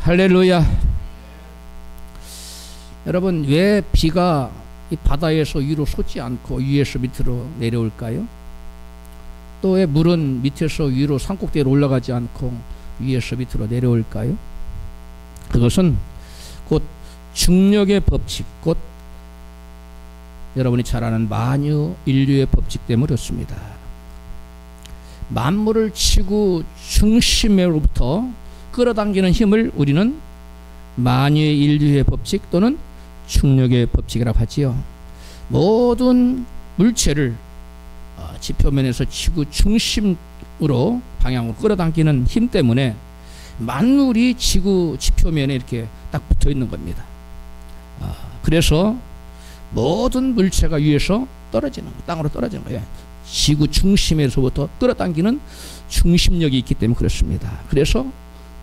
할렐루야. 여러분, 왜 비가 이 바다에서 위로 솟지 않고 위에서 밑으로 내려올까요? 또 왜 물은 밑에서 위로 산꼭대기로 올라가지 않고 위에서 밑으로 내려올까요? 그것은 곧 중력의 법칙, 곧 여러분이 잘 아는 만유 인류의 법칙 때문에 그렇습니다. 만물을 지구 중심으로부터 끌어당기는 힘을 우리는 만유의 인류의 법칙 또는 중력의 법칙이라고 하지요. 모든 물체를 지표면에서 지구 중심으로 방향으로 끌어당기는 힘 때문에 만물이 지구 지표면에 이렇게 딱 붙어 있는 겁니다. 그래서 모든 물체가 위에서 떨어지는 거예요. 땅으로 떨어지는 거예요. 지구 중심에서부터 끌어당기는 중심력이 있기 때문에 그렇습니다. 그래서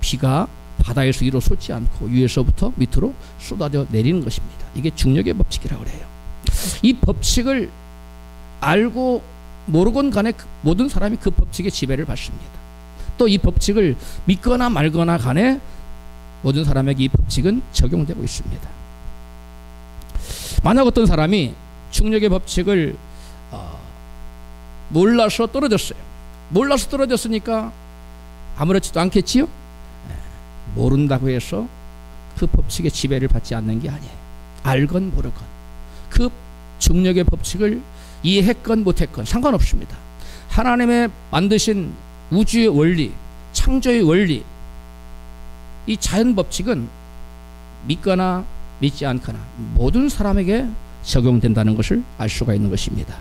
비가 바다에서 위로 솟지 않고 위에서부터 밑으로 쏟아져 내리는 것입니다. 이게 중력의 법칙이라고 그래요. 이 법칙을 알고 모르건 간에 모든 사람이 그 법칙의 지배를 받습니다. 또 이 법칙을 믿거나 말거나 간에 모든 사람에게 이 법칙은 적용되고 있습니다. 만약 어떤 사람이 중력의 법칙을 몰라서 떨어졌어요. 몰라서 떨어졌으니까 아무렇지도 않겠지요? 모른다고 해서 그 법칙의 지배를 받지 않는 게 아니에요. 알건 모르건 그 중력의 법칙을 이해했건 못했건 상관없습니다. 하나님의 만드신 우주의 원리, 창조의 원리, 이 자연 법칙은 믿거나 믿지 않거나 모든 사람에게 적용된다는 것을 알 수가 있는 것입니다.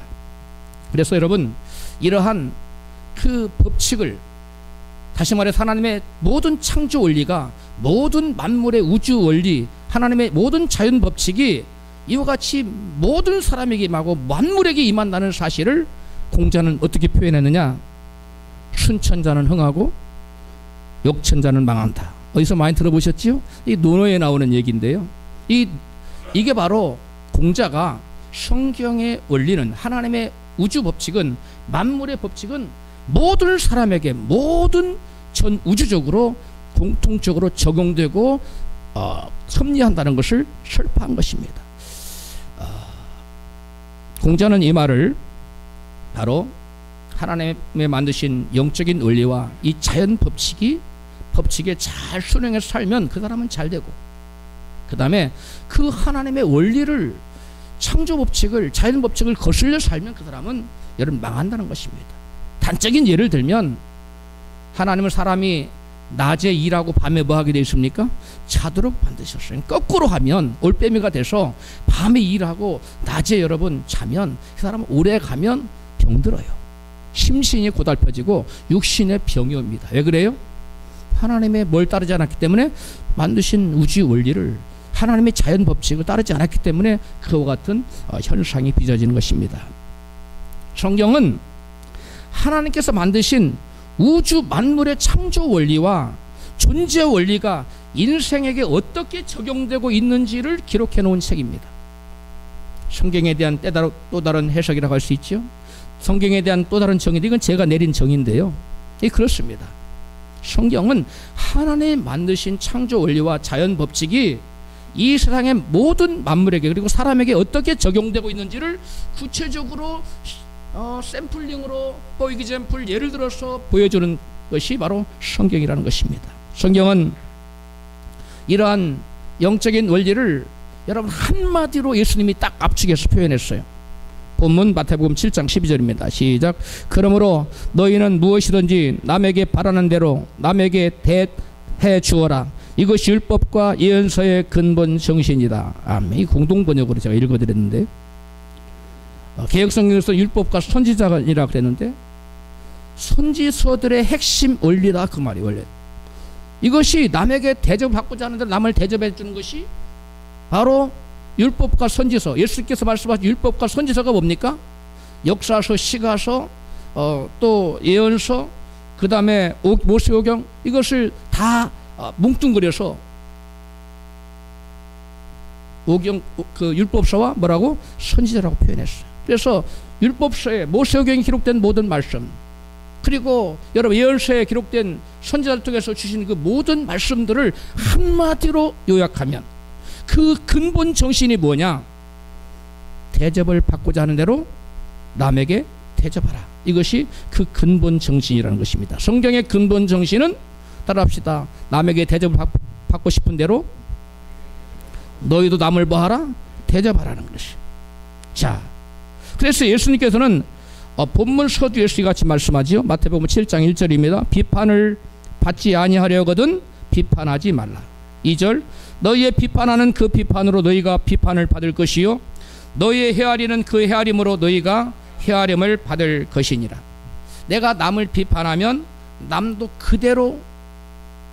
그래서 여러분, 이러한 그 법칙을, 다시 말해 하나님의 모든 창조 원리가, 모든 만물의 우주 원리, 하나님의 모든 자연 법칙이 이와 같이 모든 사람에게 임하고 만물에게 임한다는 사실을 공자는 어떻게 표현했느냐? 순천자는 흥하고 역천자는 망한다. 어디서 많이 들어보셨지요? 이 논어에 나오는 얘기인데요. 이게 바로 공자가 성경의 원리는, 하나님의 우주 법칙은, 만물의 법칙은 모든 사람에게, 모든 전 우주적으로 공통적으로 적용되고 섭리한다는 것을 설파한 것입니다. 공자는 이 말을 바로 하나님의 만드신 영적인 원리와 이 자연 법칙에 잘 순응해서 살면 그 사람은 잘 되고, 그 다음에 그 하나님의 원리를, 창조 법칙을, 자연 법칙을 거슬려 살면 그 사람은 여러분 망한다는 것입니다. 단적인 예를 들면, 하나님은 사람이 낮에 일하고 밤에 뭐 하게 되어 있습니까? 자도록 만드셨어요. 거꾸로 하면 올빼미가 돼서 밤에 일하고 낮에 여러분 자면 그 사람은 오래 가면 병들어요. 심신이 고달퍼지고 육신에 병이 옵니다. 왜 그래요? 하나님의 뭘 따르지 않았기 때문에, 만드신 우주 원리를, 하나님의 자연 법칙을 따르지 않았기 때문에 그와 같은 현상이 빚어지는 것입니다. 성경은 하나님께서 만드신 우주 만물의 창조 원리와 존재 원리가 인생에게 어떻게 적용되고 있는지를 기록해 놓은 책입니다. 성경에 대한 또 다른 해석이라고 할 수 있죠. 성경에 대한 또 다른 정의, 이건 제가 내린 정의인데요. 그렇습니다. 성경은 하나님 만드신 창조 원리와 자연 법칙이 이 세상의 모든 만물에게, 그리고 사람에게 어떻게 적용되고 있는지를 구체적으로 샘플링으로, 포이기잼플, 예를 들어서 보여주는 것이 바로 성경이라는 것입니다. 성경은 이러한 영적인 원리를 여러분 한마디로 예수님이 딱 압축해서 표현했어요. 본문 마태복음 7장 12절입니다. 시작. 그러므로 너희는 무엇이든지 남에게 바라는 대로 남에게 대해 주어라. 이것이 율법과 예언서의 근본 정신이다. 아멘. 이 공동번역으로 제가 읽어드렸는데, 개혁성경에서 율법과 선지자니라 그랬는데, 선지서들의 핵심 원리다 그 말이 원래. 이것이 남에게 대접받고자 하는데 남을 대접해 주는 것이 바로 율법과 선지서. 예수께서 말씀하신 율법과 선지서가 뭡니까? 역사서, 시가서, 또 예언서, 그 다음에 모세오경, 이것을 다 뭉뚱그려서 그 율법서와 뭐라고? 선지자라고 표현했어요. 그래서 율법서에, 모세오경에 기록된 모든 말씀, 그리고 여러분 예언서에 기록된 선지자들 통해서 주신 그 모든 말씀들을 한마디로 요약하면 그 근본 정신이 뭐냐? 대접을 받고자 하는 대로 남에게 대접하라. 이것이 그 근본 정신이라는 것입니다. 성경의 근본 정신은 따라합시다. 남에게 대접을 받고 싶은 대로 너희도 남을 뭐하라? 대접하라는 것이. 자, 그래서 예수님께서는 본문 서두에서 같이 말씀하지요. 마태복음 7장 1절입니다. 비판을 받지 아니하려거든 비판하지 말라. 2절 너희의 비판하는 그 비판으로 너희가 비판을 받을 것이요 너희의 헤아리는 그 헤아림으로 너희가 헤아림을 받을 것이니라. 내가 남을 비판하면 남도 그대로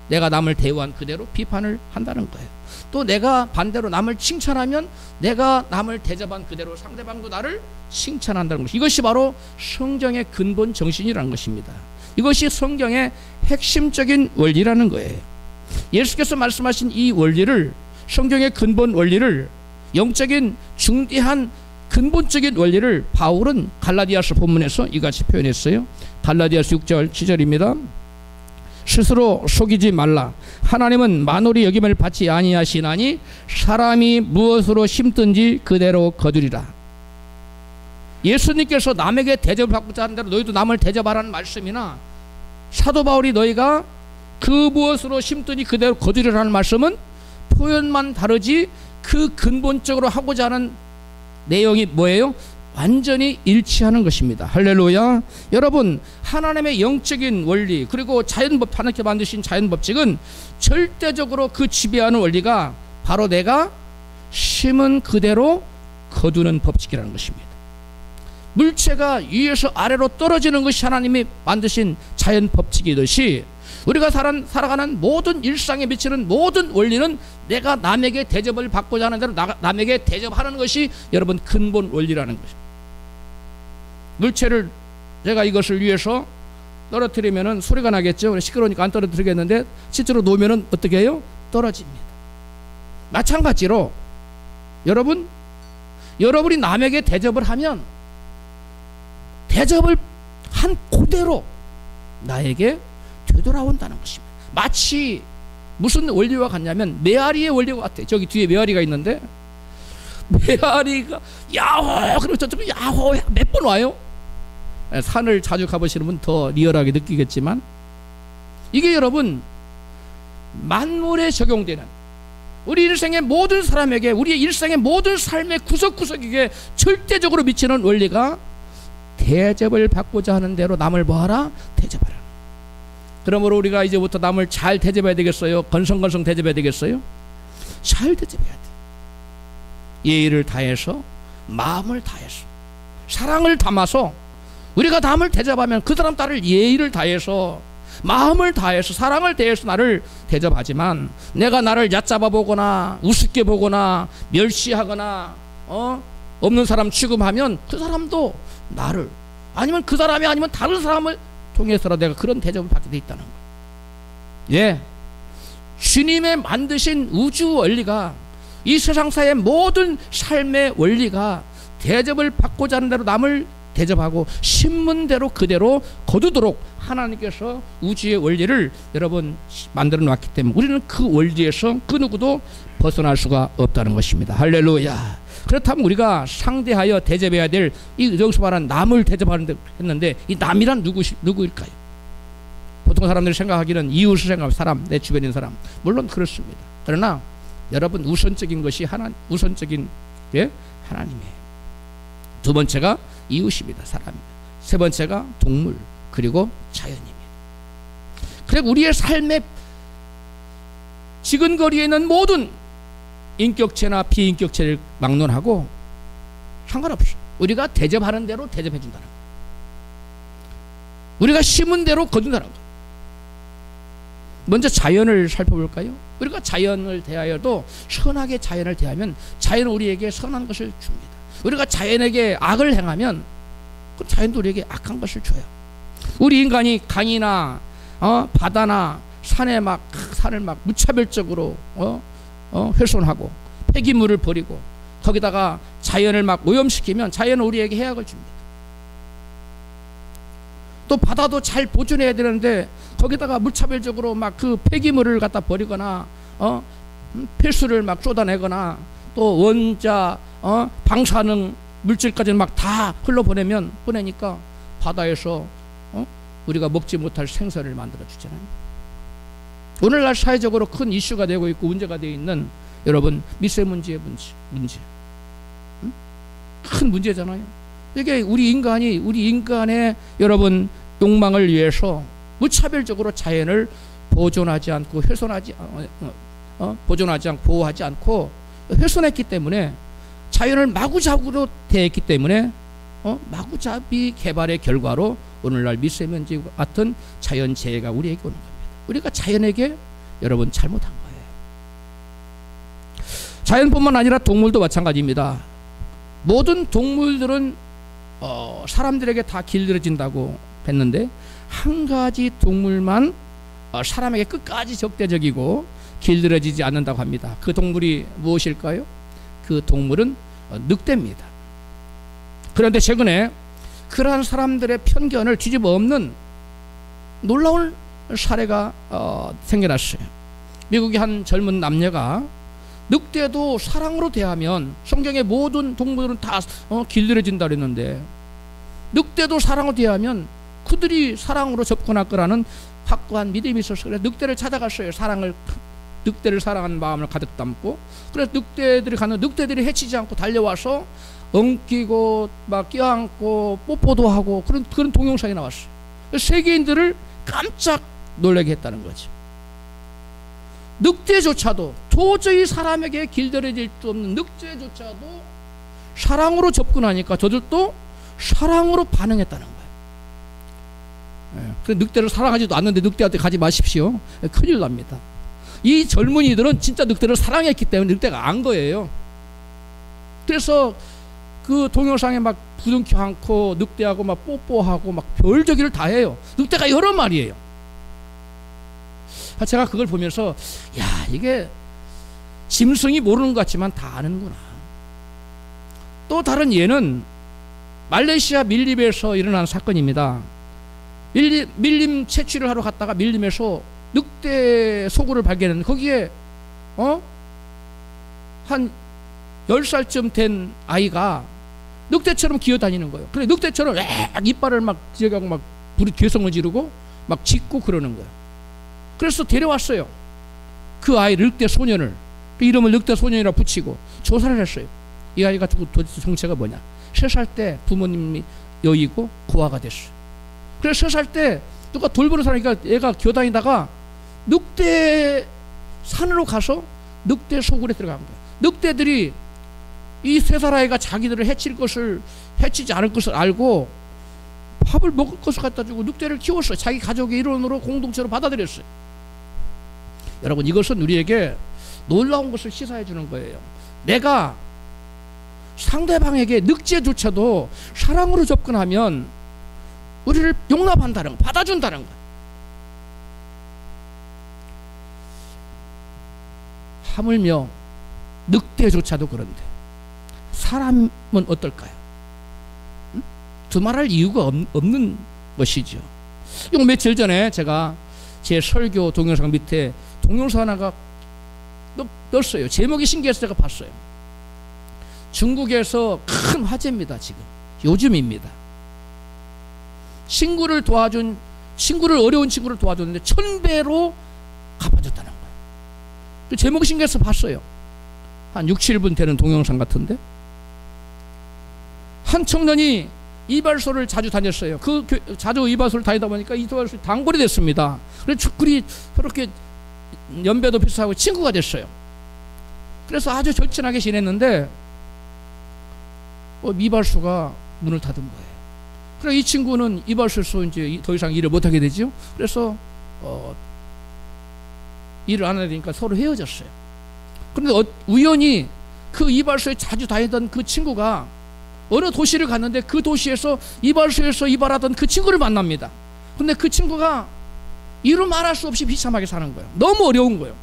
내가 남을 대우한 그대로 비판을 한다는 거예요. 또 내가 반대로 남을 칭찬하면 내가 남을 대접한 그대로 상대방도 나를 칭찬한다는 것. 이것이 바로 성경의 근본 정신이라는 것입니다. 이것이 성경의 핵심적인 원리라는 거예요. 예수께서 말씀하신 이 원리를, 성경의 근본 원리를, 영적인 중대한 근본적인 원리를 바울은 갈라디아서 본문에서 이같이 표현했어요. 갈라디아서 6절 7절입니다. 스스로 속이지 말라. 하나님은 만홀히 여김을 받지 아니하시나니 사람이 무엇으로 심든지 그대로 거두리라. 예수님께서 남에게 대접을 받고자 하는 대로 너희도 남을 대접하라는 말씀이나 사도 바울이 너희가 그 무엇으로 심든지 그대로 거두리라는 말씀은 표현만 다르지 그 근본적으로 하고자 하는 내용이 뭐예요? 완전히 일치하는 것입니다. 할렐루야. 여러분, 하나님의 영적인 원리 그리고 자연법, 하나님께 만드신 자연법칙은 절대적으로 그 지배하는 원리가 바로 내가 심은 그대로 거두는 법칙이라는 것입니다. 물체가 위에서 아래로 떨어지는 것이 하나님이 만드신 자연법칙이듯이 우리가 살아가는 모든 일상에 미치는 모든 원리는 내가 남에게 대접을 받고자 하는 대로 남에게 대접하는 것이 여러분 근본 원리라는 것입니다. 물체를 제가 이것을 위해서 떨어뜨리면은 소리가 나겠죠. 시끄러우니까 안 떨어뜨리겠는데 실제로 놓으면은 어떻게 해요? 떨어집니다. 마찬가지로 여러분이 남에게 대접을 하면 대접을 한 그대로 나에게 되돌아온다는 것입니다. 마치 무슨 원리와 같냐면 메아리의 원리와 같아요. 저기 뒤에 메아리가 있는데 메아리가 야호 그러면 저쪽에 야호 몇 번 와요. 산을 자주 가보시는 분 더 리얼하게 느끼겠지만 이게 여러분 만물에 적용되는 우리 일생의 모든 사람에게 우리의 일생의 모든 삶의 구석구석에게 절대적으로 미치는 원리가 대접을 받고자 하는 대로 남을 뭐하라? 대접하라. 그러므로 우리가 이제부터 남을 잘 대접해야 되겠어요? 건성건성 대접해야 되겠어요? 잘 대접해야 돼. 예의를 다해서 마음을 다해서 사랑을 담아서 우리가 남을 대접하면 그 사람 나를 예의를 다해서 마음을 다해서 사랑을 다해서 나를 대접하지만 내가 나를 얕잡아 보거나 우습게 보거나 멸시하거나 없는 사람 취급하면 그 사람도 나를 아니면 그 사람이 아니면 다른 사람을 통해서라도 내가 그런 대접을 받게 돼 있다는 거예요. 예, 주님의 만드신 우주 원리가 이 세상사의 모든 삶의 원리가 대접을 받고자 하는 대로 남을 대접하고 신문대로 그대로 거두도록 하나님께서 우주의 원리를 여러분 만들어 놨기 때문에 우리는 그 원리에서 그 누구도 벗어날 수가 없다는 것입니다. 할렐루야. 그렇다면 우리가 상대하여 대접해야 될 이 여기서 말하는 남을 대접하는 했는데 이 남이란 누구일까요? 보통 사람들이 생각하기는 이웃을 생각하면 사람, 내 주변에 있는 사람. 물론 그렇습니다. 그러나 여러분 우선적인 것이 우선적인 게 하나님이에요. 두 번째가 이웃입니다. 사람입니다. 세 번째가 동물 그리고 자연입니다. 그리고 우리의 삶의 지근거리에 있는 모든 인격체나 비인격체를 막론하고 상관없어. 우리가 대접하는 대로 대접해 준다는 거예요. 우리가 심은 대로 거둔다는 거예요. 먼저 자연을 살펴볼까요? 우리가 자연을 대하여도 선하게 자연을 대하면 자연은 우리에게 선한 것을 줍니다. 우리가 자연에게 악을 행하면 그 자연도 우리에게 악한 것을 줘요. 우리 인간이 강이나 바다나 산을 막 무차별적으로 훼손하고 폐기물을 버리고 거기다가 자연을 막 오염시키면 자연은 우리에게 해악을 줍니다. 또 바다도 잘 보존해야 되는데 거기다가 무차별적으로 막 그 폐기물을 갖다 버리거나 폐수를 막 쏟아내거나 또 원자 방사능 물질까지 막 다 보내니까 바다에서 우리가 먹지 못할 생선을 만들어 주잖아요. 오늘날 사회적으로 큰 이슈가 되고 있고 문제가 되어 있는 여러분 미세먼지의 문제. 큰 문제잖아요. 이게 우리 인간의 여러분 욕망을 위해서 무차별적으로 자연을 보존하지 않고 보호하지 않고 훼손했기 때문에 자연을 마구잡이로 대했기 때문에 마구잡이 개발의 결과로 오늘날 미세먼지 같은 자연재해가 우리에게 오는 겁니다. 우리가 자연에게 여러분 잘못한 거예요. 자연뿐만 아니라 동물도 마찬가지입니다. 모든 동물들은 사람들에게 다 길들여진다고 했는데 한 가지 동물만 사람에게 끝까지 적대적이고 길들여지지 않는다고 합니다. 그 동물이 무엇일까요? 그 동물은 늑대입니다. 그런데 최근에 그러한 사람들의 편견을 뒤집어 엎는 놀라운 사례가 생겨났어요. 미국의 한 젊은 남녀가 늑대도 사랑으로 대하면 성경의 모든 동물들은 다 길들여진다 그랬는데 늑대도 사랑으로 대하면 그들이 사랑으로 접근할 거라는 확고한 믿음이 있었어요. 그래서 늑대를 찾아갔어요. 늑대를 사랑하는 마음을 가득 담고. 그래서 늑대들이 해치지 않고 달려와서 엉키고 막 껴안고 뽀뽀도 하고 그런 동영상이 나왔어요. 세계인들을 깜짝 놀라게 했다는 거죠. 늑대조차도 도저히 사람에게 길들여질 수 없는 늑대조차도 사랑으로 접근하니까 저들도 사랑으로 반응했다는 거예요. 그 늑대를 사랑하지도 않는데 늑대한테 가지 마십시오. 큰일 납니다. 이 젊은이들은 진짜 늑대를 사랑했기 때문에 늑대가 안 거예요. 그래서 그 동영상에 막 부둥켜 안고 늑대하고 막 뽀뽀하고 막 별저기를 다 해요. 늑대가 여러 마리예요. 제가 그걸 보면서 야, 이게 짐승이 모르는 것 같지만 다 아는구나. 또 다른 예는 말레이시아 밀림에서 일어난 사건입니다. 밀림 채취를 하러 갔다가 밀림에서 늑대 소굴을 발견했는데 거기에 한 10살쯤 된 아이가 늑대처럼 기어다니는 거예요. 그래 늑대처럼 이빨을 막 지어가고 막 괴성을 지르고 막 짖고 그러는 거예요. 그래서 데려왔어요. 그 아이 늑대 소년을. 그 이름을 늑대 소년이라 붙이고 조사를 했어요. 이 아이가 도대체 정체가 뭐냐. 3살 때 부모님이 여의고 고아가 됐어요. 그래서 3살 때 누가 돌보는 사람이니까 얘가 기어다니다가 늑대 산으로 가서 늑대 소굴에 들어간 거예요. 늑대들이 이 3살 아이가 자기들을 해치지 않을 것을 알고 밥을 먹을 것을 갖다 주고 늑대를 키웠어요. 자기 가족의 일원으로 공동체로 받아들였어요. 여러분 이것은 우리에게 놀라운 것을 시사해 주는 거예요. 내가 상대방에게 늑대조차도 사랑으로 접근하면 우리를 용납한다는 거, 받아준다는 거. 하물며 늑대조차도 그런데 사람은 어떨까요? 두말할 이유가 없는 것이죠. 이거 며칠 전에 제가 제 설교 동영상 밑에 동영상 하나가 떴어요. 제목이 신기해서 제가 봤어요. 중국에서 큰 화제입니다. 지금 요즘입니다. 어려운 친구를 도와줬는데 1000배로 갚아줬다는 거예요. 그 제목이 신기해서 봤어요. 한 6, 7분 되는 동영상 같은데 한 청년이 이발소를 자주 다녔어요. 자주 이발소를 다니다 보니까 이발소에 단골이 됐습니다. 그래서 둘이 그렇게 연배도 비슷하고 친구가 됐어요. 그래서 아주 절친하게 지냈는데 이발소가 문을 닫은 거예요. 그래서 이 친구는 이발소에서 이제 더 이상 일을 못하게 되죠. 그래서 일을 안 하게 되니까 서로 헤어졌어요. 그런데 우연히 그 이발소에 자주 다니던 그 친구가 어느 도시를 갔는데 그 도시에서 이발소에서 이발하던 그 친구를 만납니다. 근데 그 친구가 이루 말할 수 없이 비참하게 사는 거예요. 너무 어려운 거예요.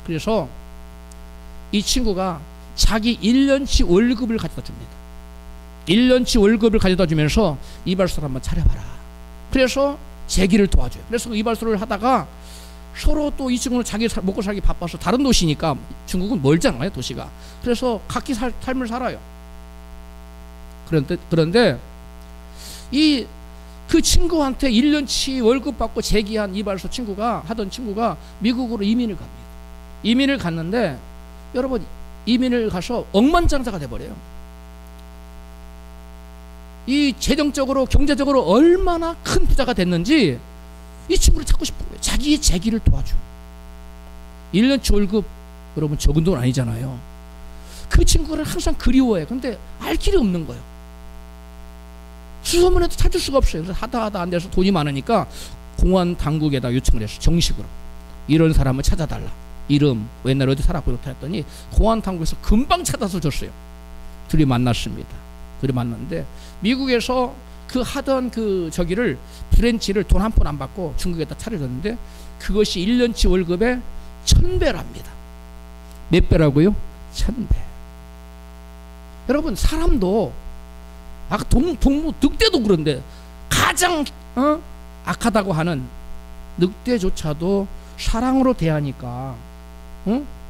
그래서 이 친구가 자기 1년치 월급을 가져다 줍니다. 1년치 월급을 가져다 주면서 이발소를 한번 차려봐라. 그래서 재기를 도와줘요. 그래서 그 이발소를 하다가 서로 또 이 친구는 자기 먹고 살기 바빠서 다른 도시니까, 중국은 멀잖아요 도시가. 그래서 각기 삶을 살아요. 그런데 그 친구한테 1년치 월급 받고 재기한 이발소 하던 친구가 미국으로 이민을 갑니다. 이민을 갔는데 여러분, 이민을 가서 억만장자가 돼버려요. 이 재정적으로 경제적으로 얼마나 큰 부자가 됐는지 이 친구를 찾고 싶은 거예요. 자기의 재기를 도와줘. 1년치 월급 여러분 적은 돈 아니잖아요. 그 친구를 항상 그리워해요. 근데 알 길이 없는 거예요. 수소문해도 찾을 수가 없어요. 그래서 하다 안 돼서 돈이 많으니까 공안 당국에다 요청을 했어요. 정식으로 이런 사람을 찾아달라. 이름, 옛날에 어디 살았고 이렇다 했더니 공안 당국에서 금방 찾아서 줬어요. 둘이 만났습니다. 둘이 만났는데 미국에서 그 하던 그 저기를 브랜치를 돈 한 푼 안 받고 중국에다 차려줬는데 그것이 1년치 월급의 1000배랍니다. 몇 배라고요? 1000배. 여러분, 사람도 아까 동무 늑대도 그런데 가장 악하다고 하는 늑대조차도 사랑으로 대하니까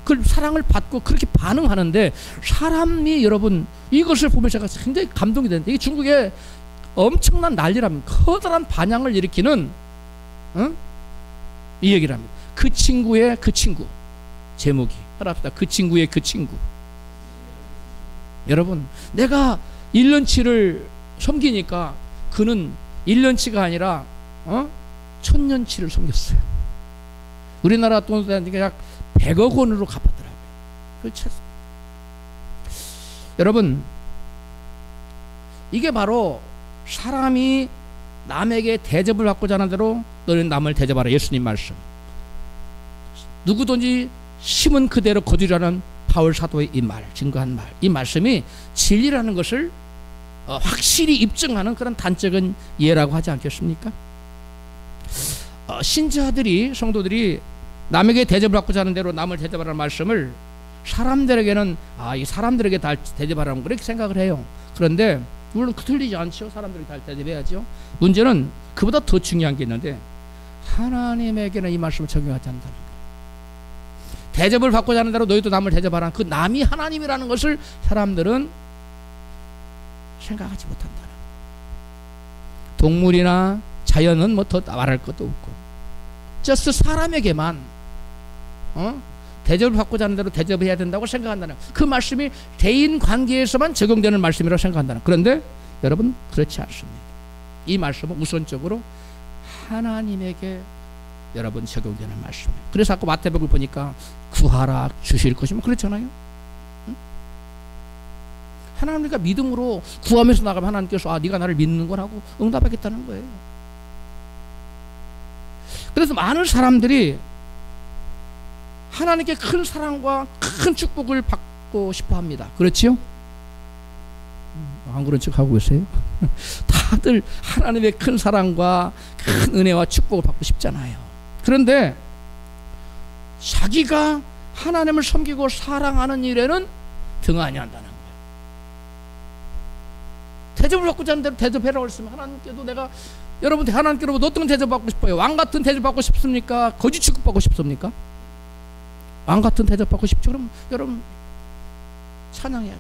그 사랑을 받고 그렇게 반응하는데, 사람이 여러분 이것을 보면 제가 굉장히 감동이 되는데, 이게 중국의 엄청난 난리랍니다. 커다란 반향을 일으키는 이 얘기를 합니다. 그 친구의 그 친구. 제목이 따라합시다. 그 친구의 그 친구. 여러분, 내가 1년치를 섬기니까 그는 1년치가 아니라 1000년치를 섬겼어요. 우리나라 돈으로 약 100억 원으로 갚았더라고요. 그렇죠. 여러분, 이게 바로 사람이 남에게 대접을 받고자 하는 대로 너는 남을 대접하라. 예수님 말씀. 누구든지 심은 그대로 거두라는 바울 사도의 이 말, 증거한 말, 이 말씀이 진리라는 것을 확실히 입증하는 그런 단적인 예라고 하지 않겠습니까? 신자들이, 성도들이 남에게 대접을 받고자 하는 대로 남을 대접하라는 말씀을 사람들에게는 이 사람들에게 다 대접하라는 그렇게 생각을 해요. 그런데 물론 틀리지 않죠. 사람들이 다 대접해야죠. 문제는 그보다 더 중요한 게 있는데, 하나님에게는 이 말씀을 적용하지 않는다는 거예요. 대접을 받고자 하는 대로 너희도 남을 대접하라. 그 남이 하나님이라는 것을 사람들은 생각하지 못한다는 거예요. 동물이나 자연은 뭐 더 말할 것도 없고, just 사람에게만 대접을 받고자 하는 대로 대접해야 된다고 생각한다는 거예요. 그 말씀이 대인 관계에서만 적용되는 말씀이라고 생각한다는 거예요. 그런데 여러분, 그렇지 않습니다. 이 말씀은 우선적으로 하나님에게 여러분 적용되는 말씀이에요. 그래서 아까 마태복음을 보니까 구하라 주실 것이면 그렇잖아요. 하나님과 믿음으로 구하면서 나가면 하나님께서 네가 나를 믿는 거라고 응답하겠다는 거예요. 그래서 많은 사람들이 하나님께 큰 사랑과 큰 축복을 받고 싶어 합니다. 그렇지요? 안 그런 척 하고 계세요? 다들 하나님의 큰 사랑과 큰 은혜와 축복을 받고 싶잖아요. 그런데 자기가 하나님을 섬기고 사랑하는 일에는 등한히 한다는 거예요. 대접을 받고자 하는 대로 대접해라고 했으면 하나님께도 내가, 여러분 하나님께로부터 어떤 대접받고 싶어요? 왕같은 대접받고 싶습니까? 거지 취급받고 싶습니까? 왕같은 대접받고 싶죠? 그럼 여러분 찬양해야 돼.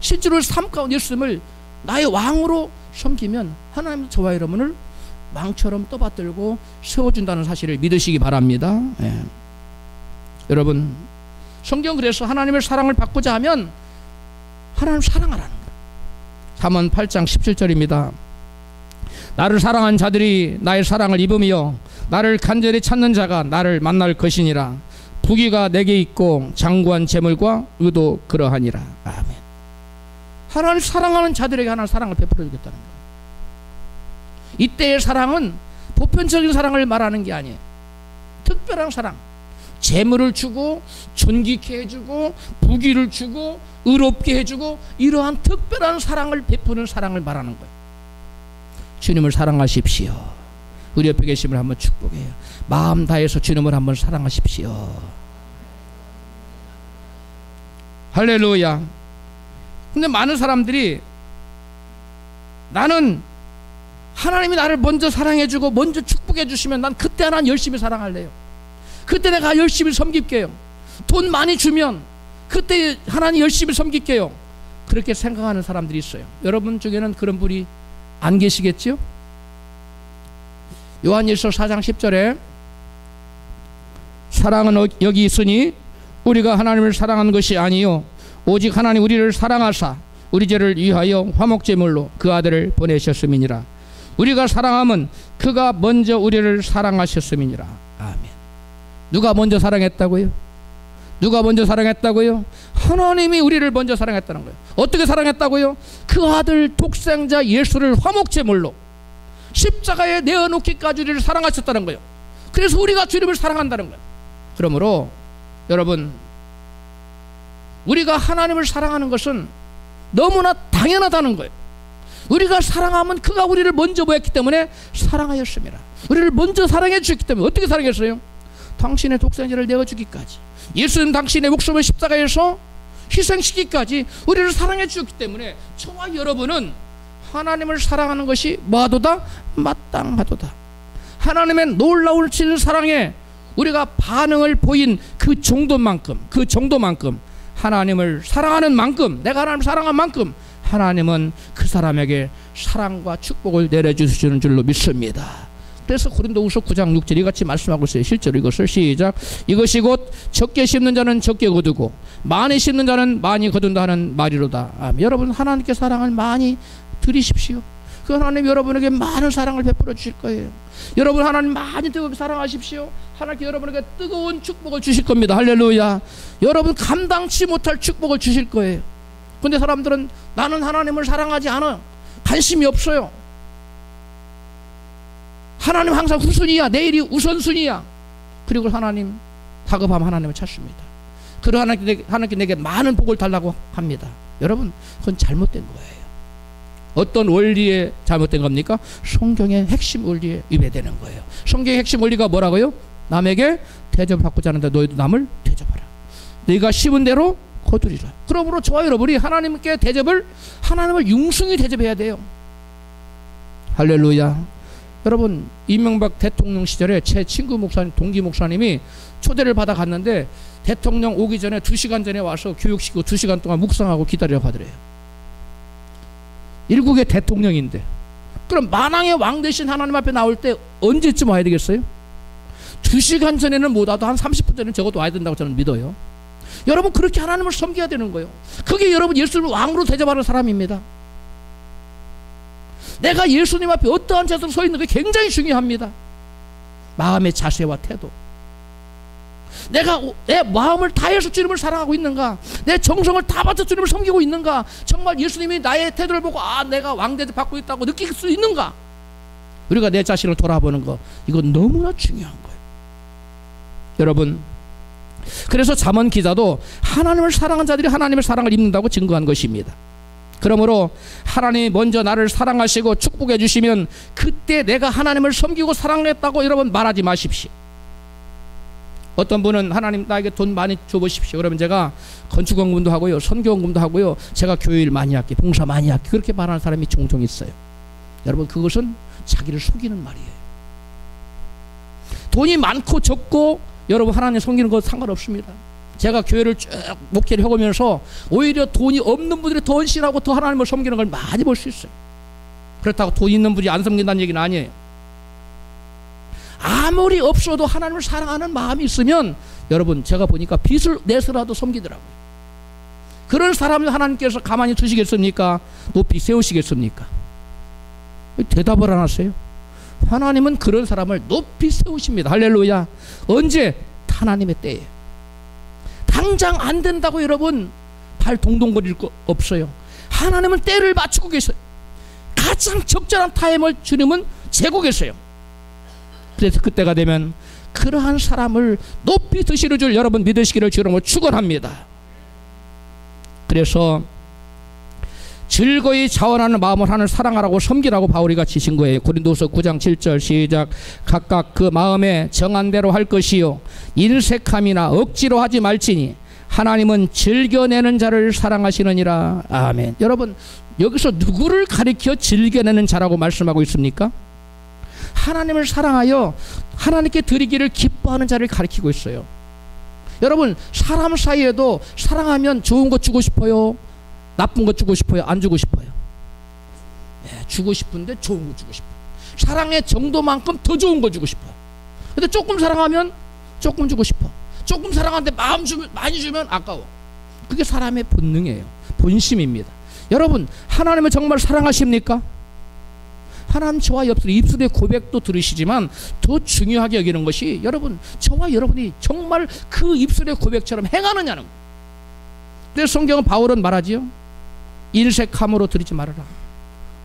실제로 삶 가운데 예수님을 나의 왕으로 섬기면 하나님은 저와 여러분을 왕처럼 떠받들고 세워준다는 사실을 믿으시기 바랍니다. 여러분, 성경 그래서 하나님의 사랑을 받고자 하면 하나님 사랑하라는 거예요. 잠언 8장 17절입니다. 나를 사랑한 자들이 나의 사랑을 입으며 나를 간절히 찾는 자가 나를 만날 것이니라. 부귀가 내게 있고 장구한 재물과 의도 그러하니라. 아멘. 하나님 사랑하는 자들에게 하나님 사랑을 베풀어 주겠다는 거예요. 이때의 사랑은 보편적인 사랑을 말하는 게 아니에요. 특별한 사랑. 재물을 주고 존귀케 해주고 부귀를 주고 의롭게 해주고 이러한 특별한 사랑을 베푸는 사랑을 말하는 거예요. 주님을 사랑하십시오. 우리 옆에 계신 분을 한번 축복해요. 마음 다해서 주님을 한번 사랑하십시오. 할렐루야. 근데 많은 사람들이 나는 하나님이 나를 먼저 사랑해주고 먼저 축복해주시면 난 그때 난 열심히 사랑할래요. 그때 내가 열심히 섬길게요. 돈 많이 주면 그때 하나님 열심히 섬길게요. 그렇게 생각하는 사람들이 있어요. 여러분 중에는 그런 분이 안 계시겠죠? 요한일서 4장 10절에 사랑은 여기 있으니 우리가 하나님을 사랑한 것이 아니요 오직 하나님 우리를 사랑하사 우리 죄를 위하여 화목제물로 그 아들을 보내셨음이니라. 우리가 사랑함은 그가 먼저 우리를 사랑하셨음이니라. 아멘. 누가 먼저 사랑했다고요? 누가 먼저 사랑했다고요? 하나님이 우리를 먼저 사랑했다는 거예요. 어떻게 사랑했다고요? 그 아들 독생자 예수를 화목제물로 십자가에 내어놓기까지 우리를 사랑하셨다는 거예요. 그래서 우리가 주님을 사랑한다는 거예요. 그러므로 여러분, 우리가 하나님을 사랑하는 것은 너무나 당연하다는 거예요. 우리가 사랑하면 그가 우리를 먼저 보였기 때문에 사랑하였습니다. 우리를 먼저 사랑해 주셨기 때문에 어떻게 사랑했어요? 당신의 독생자를 내어주기까지, 예수님 당신의 목숨을 십자가에서 희생시키기까지 우리를 사랑해 주셨기 때문에 저와 여러분은 하나님을 사랑하는 것이 뭐하도다? 마땅하도다. 하나님의 놀라운 사랑에 우리가 반응을 보인 그 정도만큼 하나님을 사랑하는 만큼, 내가 하나님을 사랑한 만큼 하나님은 그 사람에게 사랑과 축복을 내려주시는 줄로 믿습니다. 그래서 고린도후서 9장 6절 이같이 말씀하고 있어요. 실제로 이것을 시작. 이것이 곧 적게 심는 자는 적게 거두고 많이 심는 자는 많이 거둔다 하는 말이로다. 아멘. 여러분, 하나님께 사랑을 많이 드리십시오. 그 하나님 여러분에게 많은 사랑을 베풀어 주실 거예요. 여러분, 하나님 많이 뜨겁게 사랑하십시오. 하나님께 여러분에게 뜨거운 축복을 주실 겁니다. 할렐루야. 여러분 감당치 못할 축복을 주실 거예요. 근데 사람들은 나는 하나님을 사랑하지 않아, 관심이 없어요. 하나님 항상 후순위야, 내일이 우선순위야. 그리고 하나님 다급하면 하나님을 찾습니다. 그리고 하나님께 내게 많은 복을 달라고 합니다. 여러분, 그건 잘못된 거예요. 어떤 원리에 잘못된 겁니까? 성경의 핵심 원리에 위배되는 거예요. 성경의 핵심 원리가 뭐라고요? 남에게 대접받고자 하는데 너희도 남을 대접하라. 네가 심은 대로 거두리라. 그러므로 저와 여러분이 하나님께 하나님을 융숭히 대접해야 돼요. 할렐루야. 여러분, 이명박 대통령 시절에 제 친구 목사님, 동기 목사님이 초대를 받아 갔는데 대통령 오기 전에 2시간 전에 와서 교육시키고 2시간 동안 묵상하고 기다리라고 하더래요. 일국의 대통령인데, 그럼 만왕의 왕 대신 하나님 앞에 나올 때 언제쯤 와야 되겠어요? 2시간 전에는 못 와도 한 30분 전에는 적어도 와야 된다고 저는 믿어요. 여러분, 그렇게 하나님을 섬겨야 되는 거예요. 그게 여러분 예수님을 왕으로 대접하는 사람입니다. 내가 예수님 앞에 어떠한 자세로 서 있는 게 굉장히 중요합니다. 마음의 자세와 태도, 내가 내 마음을 다해서 주님을 사랑하고 있는가, 내 정성을 다 바쳐 주님을 섬기고 있는가, 정말 예수님이 나의 태도를 보고 내가 왕대접 받고 있다고 느낄 수 있는가, 우리가 내 자신을 돌아보는 거, 이건 너무나 중요한 거예요. 여러분, 그래서 잠언 기자도 하나님을 사랑한 자들이 하나님의 사랑을 입는다고 증거한 것입니다. 그러므로 하나님이 먼저 나를 사랑하시고 축복해 주시면 그때 내가 하나님을 섬기고 사랑했다고 여러분 말하지 마십시오. 어떤 분은 하나님 나에게 돈 많이 줘보십시오. 그러면 제가 건축원금도 하고요, 선교원금도 하고요, 제가 교회일 많이 할게, 봉사 많이 할게, 그렇게 말하는 사람이 종종 있어요. 여러분, 그것은 자기를 속이는 말이에요. 돈이 많고 적고 여러분 하나님 섬기는 거 상관없습니다. 제가 교회를 쭉 목회를 해오면서 오히려 돈이 없는 분들이 더 헌신하고 더 하나님을 섬기는 걸 많이 볼 수 있어요. 그렇다고 돈 있는 분이 안 섬긴다는 얘기는 아니에요. 아무리 없어도 하나님을 사랑하는 마음이 있으면 여러분, 제가 보니까 빚을 내서라도 섬기더라고요. 그런 사람을 하나님께서 가만히 두시겠습니까? 높이 세우시겠습니까? 대답을 안 하세요. 하나님은 그런 사람을 높이 세우십니다. 할렐루야. 언제? 하나님의 때에. 당장 안 된다고 여러분 발 동동거릴 거 없어요. 하나님은 때를 맞추고 계세요. 가장 적절한 타임을 주님은 재고 계세요. 그래서 그때가 되면 그러한 사람을 높이 드시는 줄 여러분 믿으시기를 주님으로 축원합니다. 그래서 즐거이 자원하는 마음을 하나님을 사랑하라고 섬기라고 바울이 같이 신 거예요. 고린도후서 9장 7절 시작. 각각 그 마음에 정한 대로 할 것이요 인색함이나 억지로 하지 말지니 하나님은 즐겨내는 자를 사랑하시느니라. 아멘. 여러분, 여기서 누구를 가리켜 즐겨내는 자라고 말씀하고 있습니까? 하나님을 사랑하여 하나님께 드리기를 기뻐하는 자를 가리키고 있어요. 여러분, 사람 사이에도 사랑하면 좋은 거 주고 싶어요? 나쁜 거 주고 싶어요? 안 주고 싶어요? 네, 주고 싶은데 좋은 거 주고 싶어요. 사랑의 정도만큼 더 좋은 거 주고 싶어요. 근데 조금 사랑하면 조금 주고 싶어. 조금 사랑하는데 많이 주면 아까워. 그게 사람의 본능이에요. 본심입니다. 여러분, 하나님을 정말 사랑하십니까? 하나님 저와 입술의 고백도 들으시지만 더 중요하게 여기는 것이 여러분, 저와 여러분이 정말 그 입술의 고백처럼 행하느냐는 거예요. 그래서 성경은 바울은 말하지요. 인색함으로 드리지 말아라.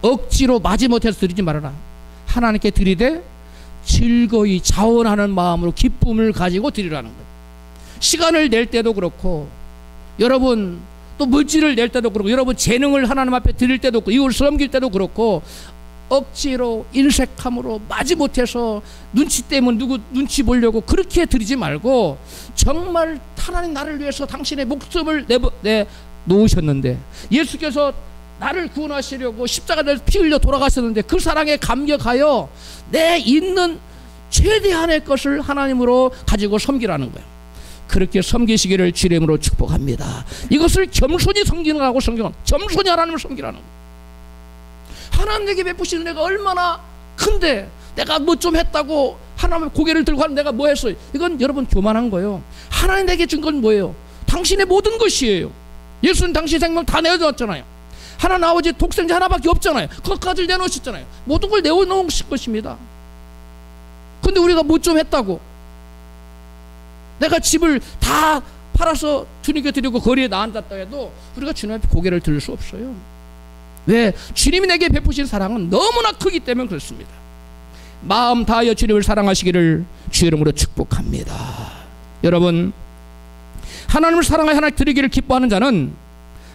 억지로 마지못해서 드리지 말아라. 하나님께 드리되 즐거이 자원하는 마음으로 기쁨을 가지고 드리라는 거예요. 시간을 낼 때도 그렇고, 여러분 또 물질을 낼 때도 그렇고, 여러분 재능을 하나님 앞에 드릴 때도 그렇고, 이웃을 섬길 때도 그렇고, 억지로 인색함으로 마지못해서 눈치 때문에 누구 눈치 보려고 그렇게 드리지 말고, 정말 하나님 나를 위해서 당신의 목숨을 놓으셨는데, 예수께서 나를 구원하시려고 십자가에서 피 흘려 돌아가셨는데 그 사랑에 감격하여 내 있는 최대한의 것을 하나님으로 가지고 섬기라는 거예요. 그렇게 섬기시기를 주의 이름으로 축복합니다. 이것을 겸손히 섬기는 거라고 성경은, 겸손히 하나님을 섬기라는 거예요. 하나님에게 베푸시는 내가 얼마나 큰데 내가 뭐 좀 했다고 하나님 고개를 들고 하는 내가 뭐 했어요? 이건 여러분 교만한 거예요. 하나님에게 준 건 뭐예요? 당신의 모든 것이에요. 예수는 당신 생명 다 내어줬잖아요. 하나님 아버지 독생자 하나밖에 없잖아요. 그것까지 내놓으셨잖아요. 모든 걸 내어놓으실 것입니다. 근데 우리가 뭐 좀 했다고, 내가 집을 다 팔아서 주님께 드리고 거리에 나앉았다 해도 우리가 주님 앞에 고개를 들을 수 없어요. 왜? 주님이 내게 베푸신 사랑은 너무나 크기 때문에 그렇습니다. 마음 다하여 주님을 사랑하시기를 주의 이름으로 축복합니다. 여러분, 하나님을 사랑하여 하나님 드리기를 기뻐하는 자는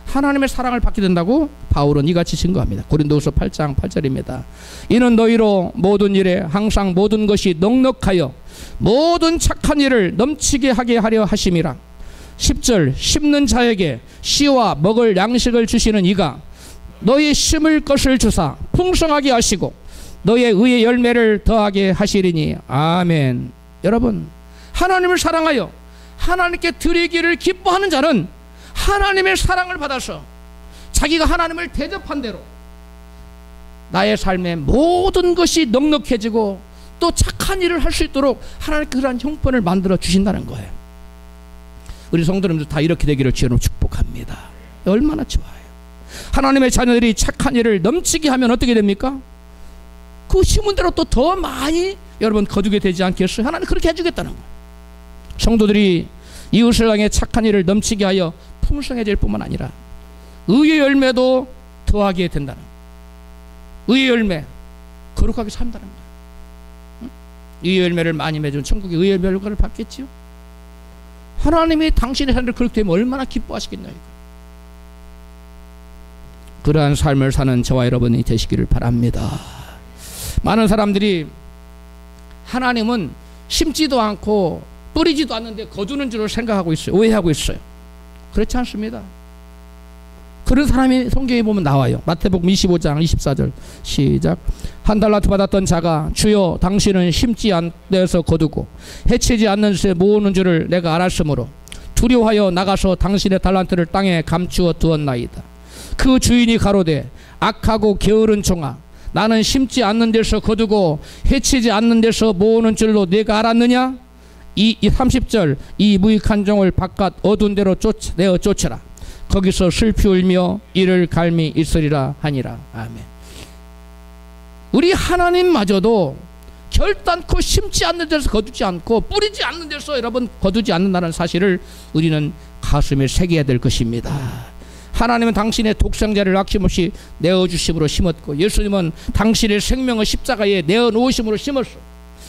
하나님의 사랑을 받게 된다고 바울은 이같이 증거합니다. 고린도후서 8장 8절입니다. 이는 너희로 모든 일에 항상 모든 것이 넉넉하여 모든 착한 일을 넘치게 하게 하려 하심이라. 10절, 심는 자에게 씨와 먹을 양식을 주시는 이가 너희 심을 것을 주사 풍성하게 하시고 너의 의의 열매를 더하게 하시리니. 아멘. 여러분, 하나님을 사랑하여 하나님께 드리기를 기뻐하는 자는 하나님의 사랑을 받아서 자기가 하나님을 대접한 대로 나의 삶에 모든 것이 넉넉해지고 또 착한 일을 할 수 있도록 하나님께 그러한 형편을 만들어 주신다는 거예요. 우리 성도님들 다 이렇게 되기를 주님으로 축복합니다. 얼마나 좋아요. 하나님의 자녀들이 착한 일을 넘치게 하면 어떻게 됩니까? 그 심은 대로 또 더 많이 여러분 거두게 되지 않겠어요? 하나님 그렇게 해주겠다는 거예요. 성도들이 이웃을 향해 착한 일을 넘치게 하여 풍성해질 뿐만 아니라 의의 열매도 더하게 된다는 거예요. 의의 열매, 거룩하게 산다는 거예요. 응? 의의 열매를 많이 맺으면 천국의 의의 열매를 받겠지요. 하나님이 당신의 삶을 그렇게 되면 얼마나 기뻐하시겠냐 이거. 그러한 삶을 사는 저와 여러분이 되시기를 바랍니다. 많은 사람들이 하나님은 심지도 않고 뿌리지도 않는데 거두는 줄을 생각하고 있어요. 오해하고 있어요. 그렇지 않습니다. 그런 사람이 성경에 보면 나와요. 마태복음 25장 24절 시작. 한 달란트 받았던 자가 주여 당신은 심지 않는 데서 거두고 해치지 않는 데서 모으는 줄을 내가 알았으므로 두려워하여 나가서 당신의 달란트를 땅에 감추어 두었나이다. 그 주인이 가로되 악하고 게으른 종아, 나는 심지 않는 데서 거두고 해치지 않는 데서 모으는 줄로 네가 알았느냐? 이 30절, 이 무익한 종을 바깥 어두운 데로 내어 쫓아라. 거기서 슬피 울며 이를 갈미 있으리라 하니라. 아멘. 우리 하나님마저도 결단코 심지 않는 데서 거두지 않고 뿌리지 않는 데서 여러분 거두지 않는다는 사실을 우리는 가슴에 새겨야 될 것입니다. 하나님은 당신의 독생자를 아낌없이 내어주심으로 심었고, 예수님은 당신의 생명을 십자가에 내어놓으심으로 심었어.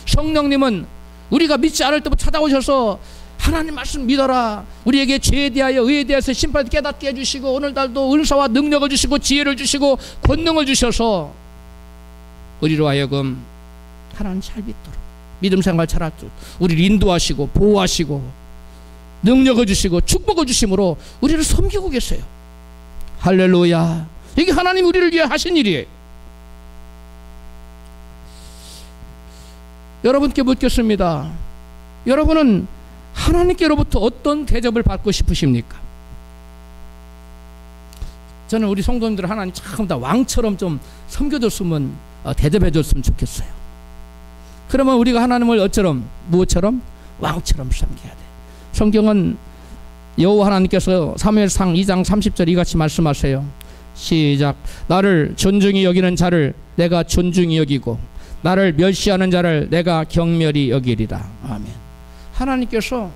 성령님은 우리가 믿지 않을 때부터 찾아오셔서 하나님 말씀 믿어라, 우리에게 죄에 대하여 의에 대해서 심판을 깨닫게 해주시고, 오늘날도 은사와 능력을 주시고 지혜를 주시고 권능을 주셔서 우리로 하여금 하나님 잘 믿도록, 믿음 생활 잘하도록 우리를 인도하시고 보호하시고 능력을 주시고 축복을 주심으로 우리를 섬기고 계세요. 할렐루야. 이게 하나님 우리를 위해 하신 일이에요. 여러분께 묻겠습니다. 여러분은 하나님께로부터 어떤 대접을 받고 싶으십니까? 저는 우리 성도님들 하나님 참 다 왕처럼 좀 섬겨줬으면, 대접해줬으면 좋겠어요. 그러면 우리가 하나님을 어처럼, 무엇처럼? 왕처럼 섬겨야 돼. 성경은 여호와 하나님께서 사무엘상 2장 30절 이같이 말씀하세요. 시작. 나를 존중히 여기는 자를 내가 존중히 여기고 나를 멸시하는 자를 내가 경멸히 여기리라. 아멘. 하나님께서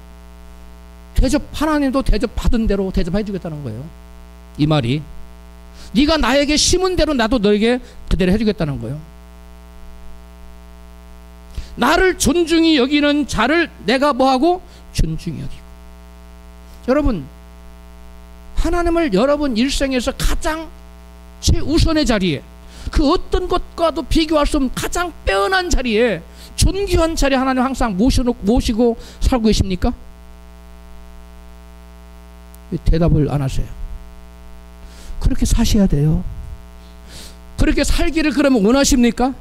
하나님도 대접받은 대로 대접해 주겠다는 거예요. 이 말이 네가 나에게 심은 대로 나도 너에게 그대로 해주겠다는 거예요. 나를 존중히 여기는 자를 내가 뭐하고? 존중히 여기고. 여러분, 하나님을 여러분 일생에서 가장 최우선의 자리에, 그 어떤 것과도 비교할 수 없는 가장 빼어난 자리에, 존귀한 자리에 하나님 항상 모시고 살고 계십니까? 대답을 안 하세요. 그렇게 사셔야 돼요. 그렇게 살기를 그러면 원하십니까?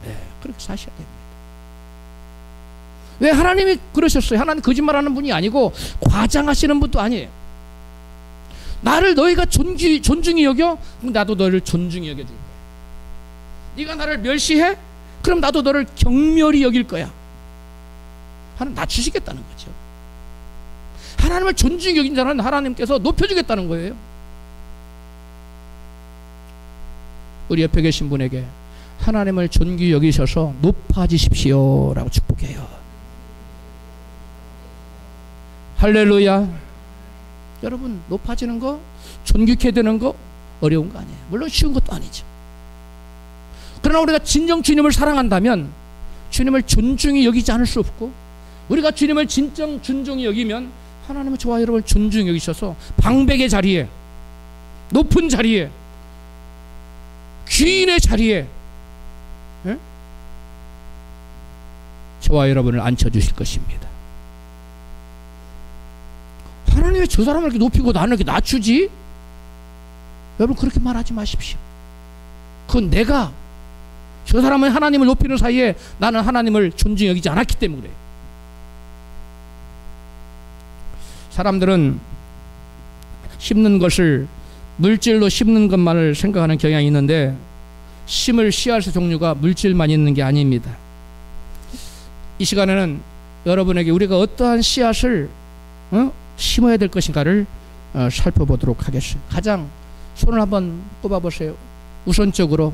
네, 그렇게 사셔야 됩니다. 왜 하나님이 그러셨어요? 하나님 거짓말하는 분이 아니고 과장하시는 분도 아니에요. 나를 너희가 존중히 여겨? 그럼 나도 너를 존중히 여겨줄 거야. 네가 나를 멸시해? 그럼 나도 너를 경멸히 여길 거야. 하나님 낮추시겠다는 거죠. 하나님을 존중히 여긴 자는 하나님께서 높여주겠다는 거예요. 우리 옆에 계신 분에게 하나님을 존귀히 여기셔서 높아지십시오 라고 축복해요. 할렐루야. 여러분, 높아지는 거, 존귀케 되는 거 어려운 거 아니에요. 물론 쉬운 것도 아니죠. 그러나 우리가 진정 주님을 사랑한다면 주님을 존중히 여기지 않을 수 없고, 우리가 주님을 진정 존중히 여기면 하나님은 저와 여러분을 존중히 여기셔서 방백의 자리에, 높은 자리에, 귀인의 자리에, 예? 저와 여러분을 앉혀주실 것입니다. 하나님 왜 저 사람을 이렇게 높이고 나는 이렇게 낮추지? 여러분, 그렇게 말하지 마십시오. 그건 내가 저 사람은 하나님을 높이는 사이에 나는 하나님을 존중히 여기지 않았기 때문에 그래요. 사람들은 심는 것을 물질로 심는 것만을 생각하는 경향이 있는데, 심을 씨앗의 종류가 물질만 있는 게 아닙니다. 이 시간에는 여러분에게 우리가 어떠한 씨앗을 심어야 될 것인가를 살펴보도록 하겠습니다. 가장 손을 한번 꼽아보세요. 우선적으로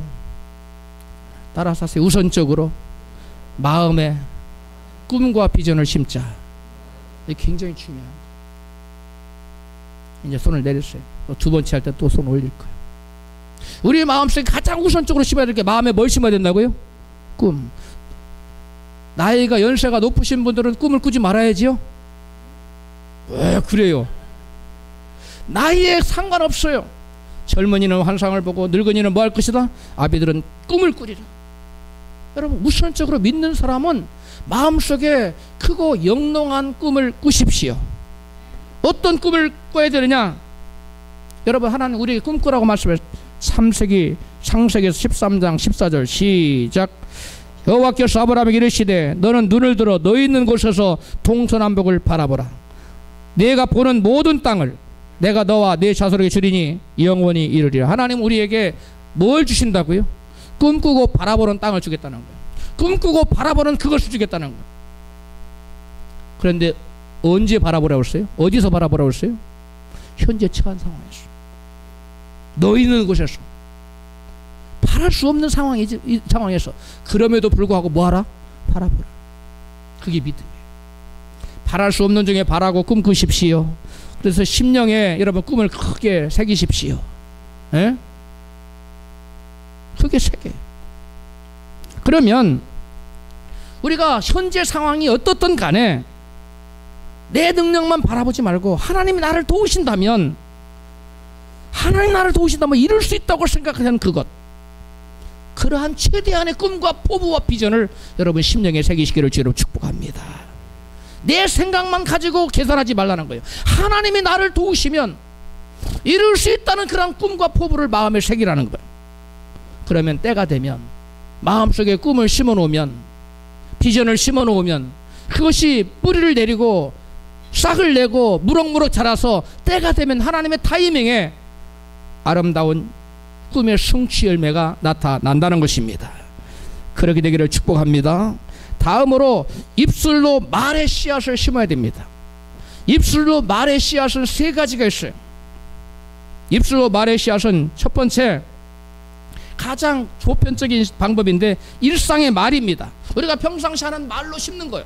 따라서 하세요. 우선적으로 마음에 꿈과 비전을 심자. 이게 굉장히 중요한 거예요. 이제 손을 내렸어요. 두 번째 할 때 또 손 올릴 거예요. 우리 마음속에 가장 우선적으로 심어야 될 게, 마음에 뭘 심어야 된다고요? 꿈. 나이가 연세가 높으신 분들은 꿈을 꾸지 말아야지요. 왜 그래요? 나이에 상관없어요. 젊은이는 환상을 보고 늙은이는 뭐 할 것이다? 아비들은 꿈을 꾸리라. 여러분, 우선적으로 믿는 사람은 마음속에 크고 영롱한 꿈을 꾸십시오. 어떤 꿈을 꿔야 되느냐? 여러분, 하나님 우리에게 꿈꾸라고 말씀해. 창세기에서 13장 14절 시작. 여호와께서 아브라함에게 이르시되 너는 눈을 들어 너희 있는 곳에서 동서남북을 바라보라. 네가 보는 모든 땅을 내가 너와 네 자손에게 주리니 영원히 이르리라. 하나님 우리에게 뭘 주신다고요? 꿈꾸고 바라보는 땅을 주겠다는 거예요. 꿈꾸고 바라보는 그것을 주겠다는 거예요. 그런데 언제 바라보라고 했어요? 어디서 바라보라고 했어요? 현재 처한 상황에서, 너 있는 곳에서, 바랄 수 없는 상황이지, 이 상황에서. 그럼에도 불구하고 뭐하라? 바라보라. 그게 믿음이에요. 바랄 수 없는 중에 바라고 꿈꾸십시오. 그래서 심령에 여러분 꿈을 크게 새기십시오. 예? 크게 새겨. 그러면 우리가 현재 상황이 어떻든 간에 내 능력만 바라보지 말고 하나님이 나를 도우신다면, 하나님 나를 도우신다면 이룰 수 있다고 생각하는 그것, 그러한 최대한의 꿈과 포부와 비전을 여러분 심령에 새기시기를 주로 축복합니다. 내 생각만 가지고 계산하지 말라는 거예요. 하나님이 나를 도우시면 이룰 수 있다는 그런 꿈과 포부를 마음에 새기라는 거예요. 그러면 때가 되면 마음속에 꿈을 심어놓으면, 비전을 심어놓으면 그것이 뿌리를 내리고 싹을 내고 무럭무럭 자라서 때가 되면 하나님의 타이밍에 아름다운 꿈의 성취 열매가 나타난다는 것입니다. 그렇게 되기를 축복합니다. 다음으로 입술로 말의 씨앗을 심어야 됩니다. 입술로 말의 씨앗은 세 가지가 있어요. 입술로 말의 씨앗은 첫 번째, 가장 보편적인 방법인데 일상의 말입니다. 우리가 평상시 하는 말로 심는 거예요.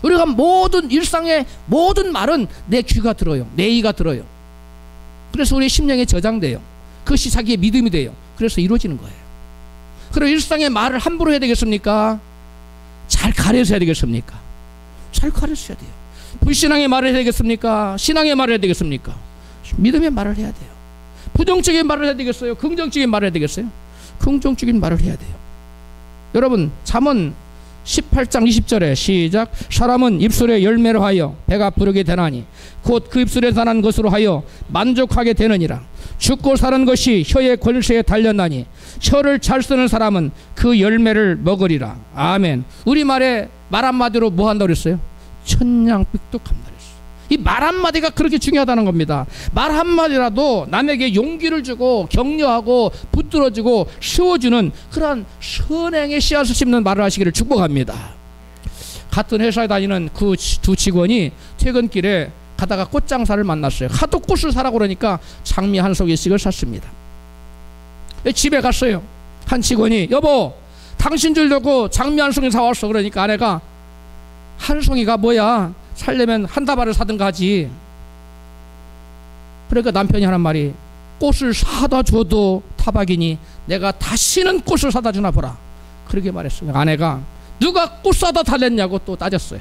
우리가 모든 일상의 모든 말은 내 귀가 들어요. 내 이가 들어요. 그래서 우리 심령에 저장돼요. 그것이 자기의 믿음이 돼요. 그래서 이루어지는 거예요. 그럼 일상의 말을 함부로 해야 되겠습니까? 잘 가려서 해야 되겠습니까? 잘 가려서 해야 돼요. 불신앙의 말을 해야 되겠습니까? 신앙의 말을 해야 되겠습니까? 믿음의 말을 해야 돼요. 부정적인 말을 해야 되겠어요? 긍정적인 말을 해야 되겠어요? 긍정적인 말을 해야 돼요. 여러분, 잠언 18장 20절에 시작. 사람은 입술의 열매로 하여 배가 부르게 되나니 곧 그 입술에 단한 것으로 하여 만족하게 되느니라. 죽고 사는 것이 혀의 권세에 달렸나니 혀를 잘 쓰는 사람은 그 열매를 먹으리라. 아멘. 우리말에 말 한마디로 뭐 한다고 그랬어요? 천냥빚독한다 그랬어요. 이 말 한마디가 그렇게 중요하다는 겁니다. 말 한마디라도 남에게 용기를 주고 격려하고 붙들어주고 세워주는 그러한 선행의 씨앗을 심는 말을 하시기를 축복합니다. 같은 회사에 다니는 그 두 직원이 퇴근길에 가다가 꽃장사를 만났어요. 하도 꽃을 사라고 그러니까 장미 한 송이씩을 샀습니다. 집에 갔어요. 한 직원이 여보 당신 주려고 장미 한 송이 사왔어. 그러니까 아내가 한 송이가 뭐야, 살려면 한 다발을 사든가 하지. 그러니까 남편이 하는 말이 꽃을 사다 줘도 타박이니 내가 다시는 꽃을 사다 주나 보라. 그렇게 말했어요. 아내가 누가 꽃 사다 달랬냐고 또 따졌어요.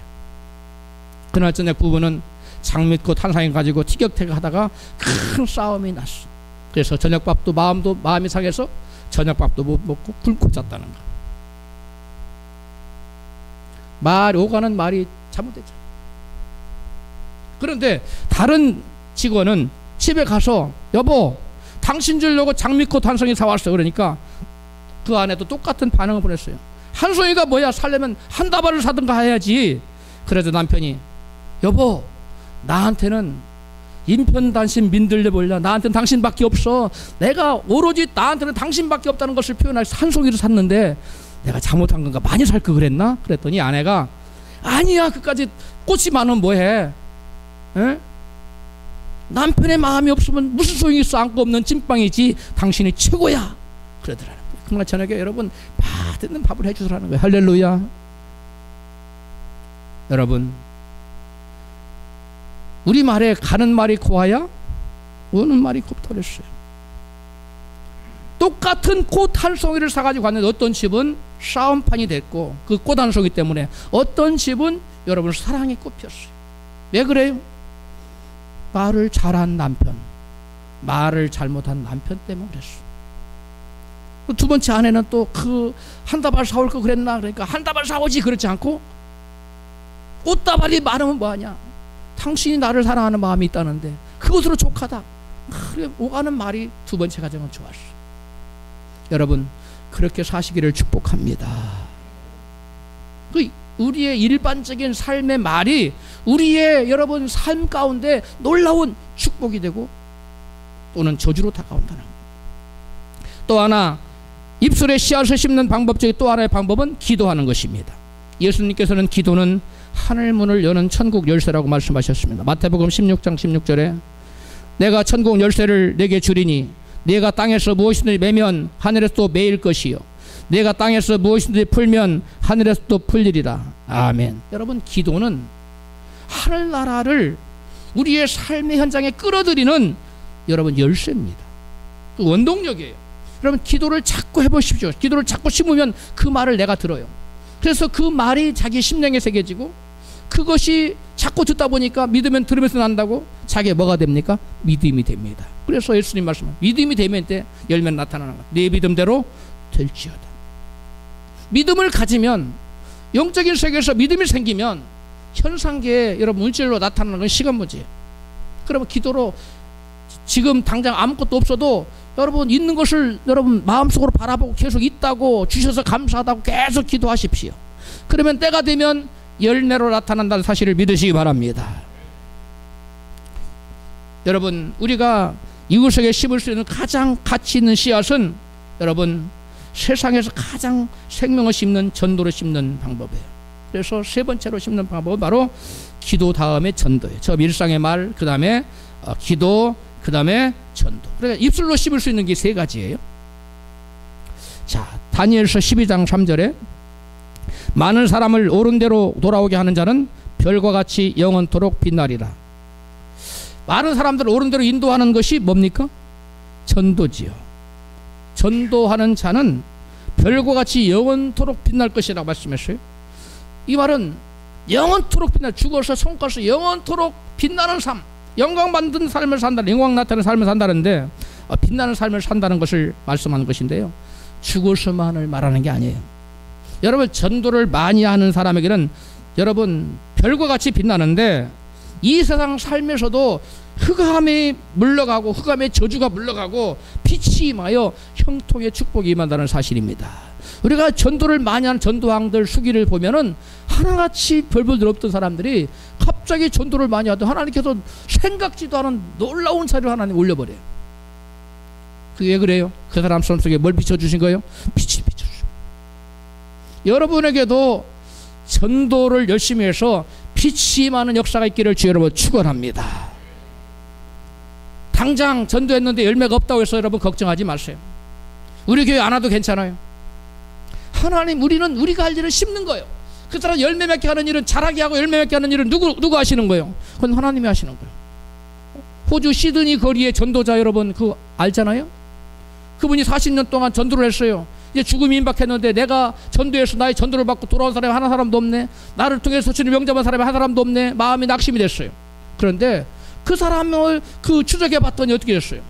그날 저녁 부부는 장미꽃 한 상을 가지고 티격태격하다가 큰 싸움이 났어. 그래서 저녁밥도 마음이 상해서 저녁밥도 못 먹고 굶고 잤다는 거. 오가는 말이 잘못됐죠. 그런데 다른 직원은 집에 가서 여보 당신 주려고 장미꽃 한 송이 사왔어. 그러니까 그 아내도 똑같은 반응을 보냈어요. 한 송이가 뭐야, 살려면 한 다발을 사든가 해야지. 그래도 남편이 여보 나한테는 인편단심 민들레 몰라, 나한테는 당신밖에 없어. 내가 오로지 나한테는 당신밖에 없다는 것을 표현해서 한 송이를 샀는데 내가 잘못한 건가, 많이 살 걸 그랬나? 그랬더니 아내가 아니야, 그까지 꽃이 많으면 뭐해? 에? 남편의 마음이 없으면 무슨 소용이 있어. 안고 없는 찐빵이지. 당신이 최고야. 그러더라는 거예요. 그러나 저녁에 여러분 맛있는 밥을 해주더라는 거예요. 할렐루야. 여러분, 우리 말에 가는 말이 고와야 오는 말이 곱다 그랬어요. 똑같은 꽃 한 송이를 사가지고 갔는데 어떤 집은 싸움판이 됐고 그 꽃 한 송이 때문에 어떤 집은 여러분 사랑의 꽃 피었어요. 왜 그래요? 말을 잘한 남편, 말을 잘못한 남편 때문에 그랬어. 두 번째 아내는 또 그 한 다발 사올 거 그랬나? 그러니까 한 다발 사오지. 그렇지 않고 꽃다발이 많으면 뭐하냐? 당신이 나를 사랑하는 마음이 있다는데 그것으로 족하다. 그래 오가는 말이 두 번째 가정은 좋았어. 여러분 그렇게 사시기를 축복합니다. 우리의 일반적인 삶의 말이 우리의 여러분 삶 가운데 놀라운 축복이 되고 또는 저주로 다가온다는 거예요. 또 하나 입술에 씨앗을 심는 방법 중에 또 하나의 방법은 기도하는 것입니다. 예수님께서는 기도는 하늘문을 여는 천국 열쇠라고 말씀하셨습니다. 마태복음 16장 16절에 내가 천국 열쇠를 내게 주리니 내가 땅에서 무엇이든지 매면 하늘에서 또 매일 것이요 내가 땅에서 무엇이든지 풀면 하늘에서 또 풀리리라. 아멘. 여러분 기도는 하늘나라를 우리의 삶의 현장에 끌어들이는 여러분 열쇠입니다. 그 원동력이에요. 여러분 기도를 자꾸 해보십시오. 기도를 자꾸 심으면 그 말을 내가 들어요. 그래서 그 말이 자기 심령에 새겨지고 그것이 자꾸 듣다 보니까 믿으면 들으면서 난다고 자기가 뭐가 됩니까? 믿음이 됩니다. 그래서 예수님 말씀은 믿음이 되면 때 열매는 나타나는 거야. 네 믿음대로 될지어다. 믿음을 가지면 영적인 세계에서 믿음이 생기면 현상계에 여러분 물질로 나타나는 건 시간 문제예요. 그러면 기도로 지금 당장 아무것도 없어도 여러분 있는 것을 여러분 마음속으로 바라보고 계속 있다고 주셔서 감사하다고 계속 기도하십시오. 그러면 때가 되면 열매로 나타난다는 사실을 믿으시기 바랍니다. 여러분 우리가 이웃에게 심을 수 있는 가장 가치 있는 씨앗은 여러분 세상에서 가장 생명을 심는 전도를 심는 방법이에요. 그래서 세 번째로 심는 방법은 바로 기도 다음에 전도예요. 저 일상의 말, 그 다음에 기도, 그 다음에 전도. 그러니까 입술로 심을 수 있는 게 세 가지예요. 자, 다니엘서 12장 3절에 많은 사람을 옳은 대로 돌아오게 하는 자는 별과 같이 영원토록 빛나리라. 많은 사람들을 옳은 대로 인도하는 것이 뭡니까? 전도지요. 전도하는 자는 별과 같이 영원토록 빛날 것이라고 말씀했어요. 이 말은 영원토록 빛나, 죽어서 손가서 영원토록 빛나는 삶, 영광 받는 삶을 산다, 영광 나타나는 삶을 산다는데 빛나는 삶을 산다는 것을 말씀하는 것인데요. 죽어서만을 말하는 게 아니에요. 여러분 전도를 많이 하는 사람에게는 여러분 별과 같이 빛나는데 이 세상 삶에서도 흑암이 물러가고 흑암의 저주가 물러가고 빛이 임하여 형통의 축복이 임한다는 사실입니다. 우리가 전도를 많이 하는 전도왕들 수기를 보면은 하나같이 별볼들 없던 사람들이 갑자기 전도를 많이 하던 하나님께서 생각지도 않은 놀라운 사례를 하나님 올려버려요. 그게 왜 그래요? 그 사람 삶 속에 뭘 비춰주신 거예요? 빛을 비춰주신 거예요. 여러분에게도 전도를 열심히 해서 빛이 많은 역사가 있기를 주 여러분 축원합니다. 당장 전도했는데 열매가 없다고 해서 여러분 걱정하지 마세요. 우리 교회 안 와도 괜찮아요. 하나님 우리는 우리가 할 일을 심는 거예요. 그 사람 열매 맺게 하는 일은 자라게 하고 열매 맺게 하는 일은 누구 하시는 거예요? 그건 하나님이 하시는 거예요. 호주 시드니 거리의 전도자 여러분 그거 알잖아요? 그분이 40년 동안 전도를 했어요. 이제 죽음이 임박했는데 내가 전도해서 나의 전도를 받고 돌아온 사람이 한 사람도 없네. 나를 통해서 주님 영접한 사람이 한 사람도 없네. 마음이 낙심이 됐어요. 그런데 그 사람을 그 추적해 봤더니 어떻게 됐어요?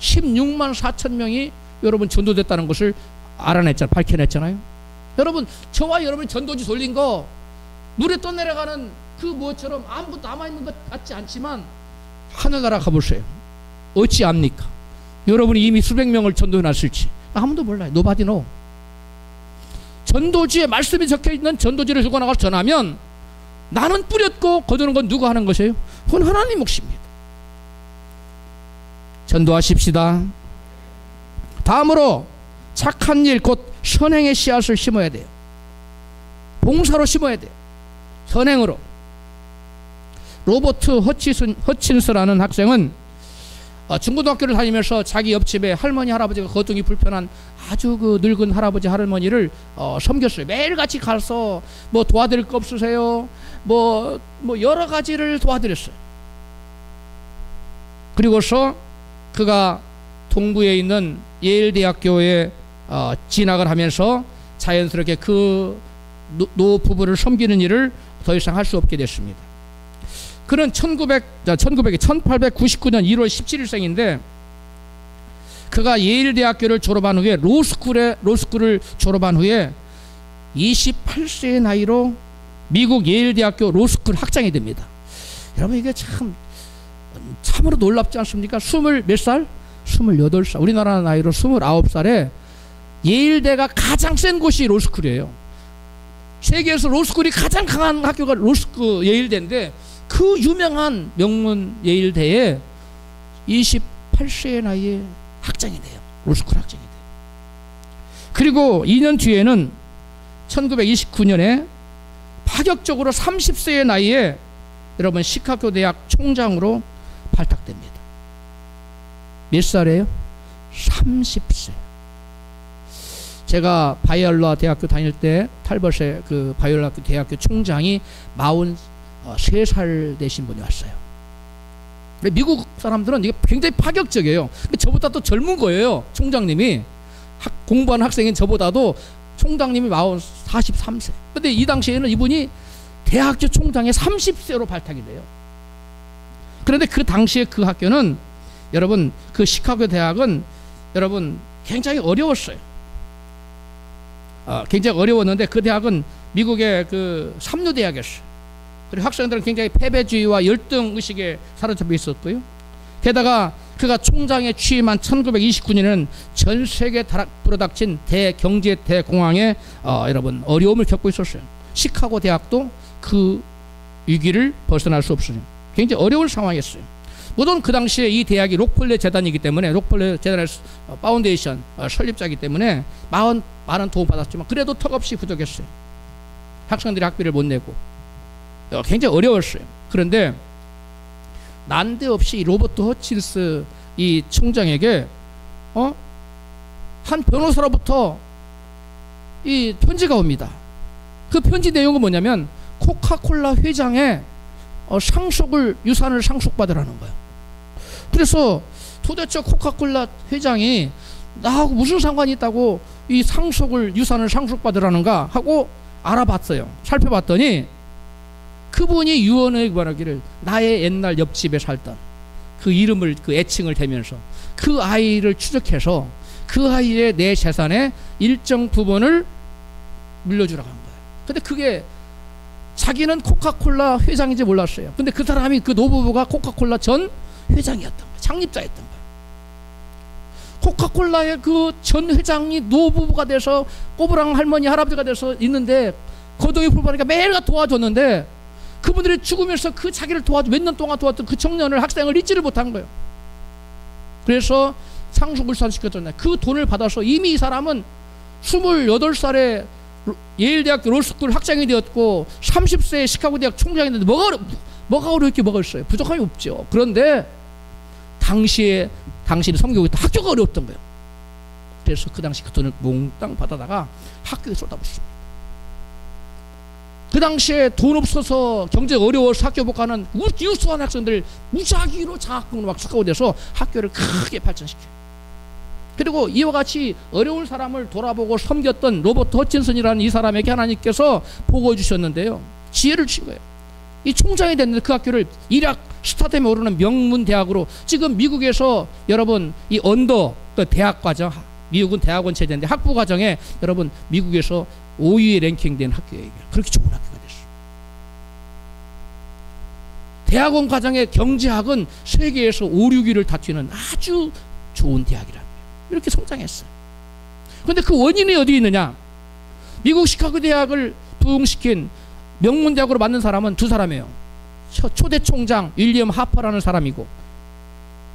16만 4천 명이 여러분 전도됐다는 것을 알아냈잖아요. 밝혀냈잖아요. 여러분 저와 여러분이 전도지 돌린 거 물에 떠내려가는 그 뭐처럼 아무것도 남아있는 것 같지 않지만 하늘나라 가보세요. 어찌 압니까? 여러분이 이미 수백 명을 전도해놨을지 아무도 몰라요. Nobody know. 전도지에 말씀이 적혀있는 전도지를 들고 나가서 전하면 나는 뿌렸고 거두는 건 누가 하는 것이에요? 그건 하나님 몫입니다. 전도하십시다. 다음으로 착한 일 곧 선행의 씨앗을 심어야 돼요. 봉사로 심어야 돼요. 선행으로. 로버트 허친스라는 학생은 중고등학교를 다니면서 자기 옆집에 할머니 할아버지가 거동이 불편한 아주 그 늙은 할아버지 할머니를 섬겼어요. 매일같이 가서 뭐 도와드릴 거 없으세요? 뭐 여러 가지를 도와드렸어요. 그리고서 그가 동부에 있는 예일대학교에 진학을 하면서 자연스럽게 그 노 부부를 섬기는 일을 더 이상 할 수 없게 됐습니다. 그는 1899년 1월 17일생인데 그가 예일대학교를 졸업한 후에 로스쿨을 졸업한 후에 28세의 나이로 미국 예일대학교 로스쿨 학장이 됩니다. 여러분 이게 참으로 놀랍지 않습니까? 몇 살? 28살. 우리나라 나이로 29살에 예일대가 가장 센 곳이 로스쿨이에요. 세계에서 로스쿨이 가장 강한 학교가 예일대인데 그 유명한 명문 예일대에 28세의 나이에 학장이 돼요. 로스쿨 학장이 돼요. 그리고 2년 뒤에는 1929년에 파격적으로 30세의 나이에 여러분 시카고 대학 총장으로 발탁됩니다. 몇 살이에요? 30세. 제가 바이올라 대학교 다닐 때 탈벗의 그 바이올라 대학교 총장이 43살 되신 분이 왔어요. 미국 사람들은 이게 굉장히 파격적이에요. 저보다 또 젊은 거예요. 총장님이 공부하는 학생인 저보다도 총장님이 43세. 근데 이 당시에는 이분이 대학교 총장에 30세로 발탁이 돼요. 그런데 그 당시에 그 학교는 여러분 그 시카고 대학은 여러분 굉장히 어려웠어요. 굉장히 어려웠는데 그 대학은 미국의 그 삼류 대학이었어요. 그리고 학생들은 굉장히 패배주의와 열등 의식에 사로잡혀 있었고요. 게다가 그가 총장에 취임한 1929년에는 전 세계에 불어닥친 대경제 대공황에 여러분 어려움을 겪고 있었어요. 시카고 대학도 그 위기를 벗어날 수 없어요. 굉장히 어려운 상황이었어요. 물론 그 당시에 이 대학이 록펠러 재단이기 때문에 록펠러 재단의 파운데이션 설립자이기 때문에 많은 도움 받았지만 그래도 턱없이 부족했어요. 학생들이 학비를 못 내고 굉장히 어려웠어요. 그런데 난데없이 로버트 허친스 이 총장에게 한 변호사로부터 이 편지가 옵니다. 그 편지 내용은 뭐냐면 코카콜라 회장의 유산을 상속받으라는 거예요. 그래서 도대체 코카콜라 회장이 나하고 무슨 상관이 있다고 이 유산을 상속받으라는가 하고 알아봤어요. 살펴봤더니 그분이 유언을 말하기를 나의 옛날 옆집에 살던 그 이름을 그 애칭을 대면서 그 아이를 추적해서 그 아이의 내 재산의 일정 부분을 물려주라고 한 거예요. 근데 그게 자기는 코카콜라 회장인지 몰랐어요. 근데 그 사람이 그 노부부가 코카콜라 전 회장이었던 거예요. 창립자였던 거예요. 코카콜라의 그 전 회장이 노부부가 돼서 꼬부랑 할머니 할아버지가 돼서 있는데 거동이 불편하니까 매일 도와줬는데 그분들이 죽으면서 그 자기를 몇 년 동안 도왔던 그 청년을 학생을 잊지를 못한 거예요. 그래서 상속을 시켰잖아요. 그 돈을 받아서 이미 이 사람은 28살에 예일대학교 로스쿨 학장이 되었고 30세에 시카고 대학 총장이 됐는데 뭐가 어렵게 뭐가 있어요. 부족함이 없죠. 그런데 당신이 섬기고 있던 학교가 어려웠던 거예요. 그래서 그 당시 그 돈을 몽땅 받아다가 학교에 쏟아붓습니다. 그 당시에 돈 없어서 경제 어려워서 학교 못 가는 유수한 학생들 무작위로 장학금으로 막 수강돼서 학교를 크게 발전시켜요. 그리고 이와 같이 어려운 사람을 돌아보고 섬겼던 로버트 허친슨이라는 이 사람에게 하나님께서 보고해 주셨는데요. 지혜를 주신 거예요. 이 총장이 됐는데 그 학교를 일약 스타덤에 오르는 명문 대학으로 지금 미국에서 여러분 이 언더 대학 과정 미국은 대학원 체제인데 학부 과정에 여러분 미국에서 5위에 랭킹된 학교예요. 그렇게 좋은 학교가 됐어요. 대학원 과정의 경제학은 세계에서 5, 6위를 다투는 아주 좋은 대학이랍니다. 이렇게 성장했어요. 그런데 그 원인이 어디 있느냐? 미국 시카고 대학을 부흥시킨 명문 대학으로 만든 사람은 두 사람이에요. 초대 총장 윌리엄 하퍼라는 사람이고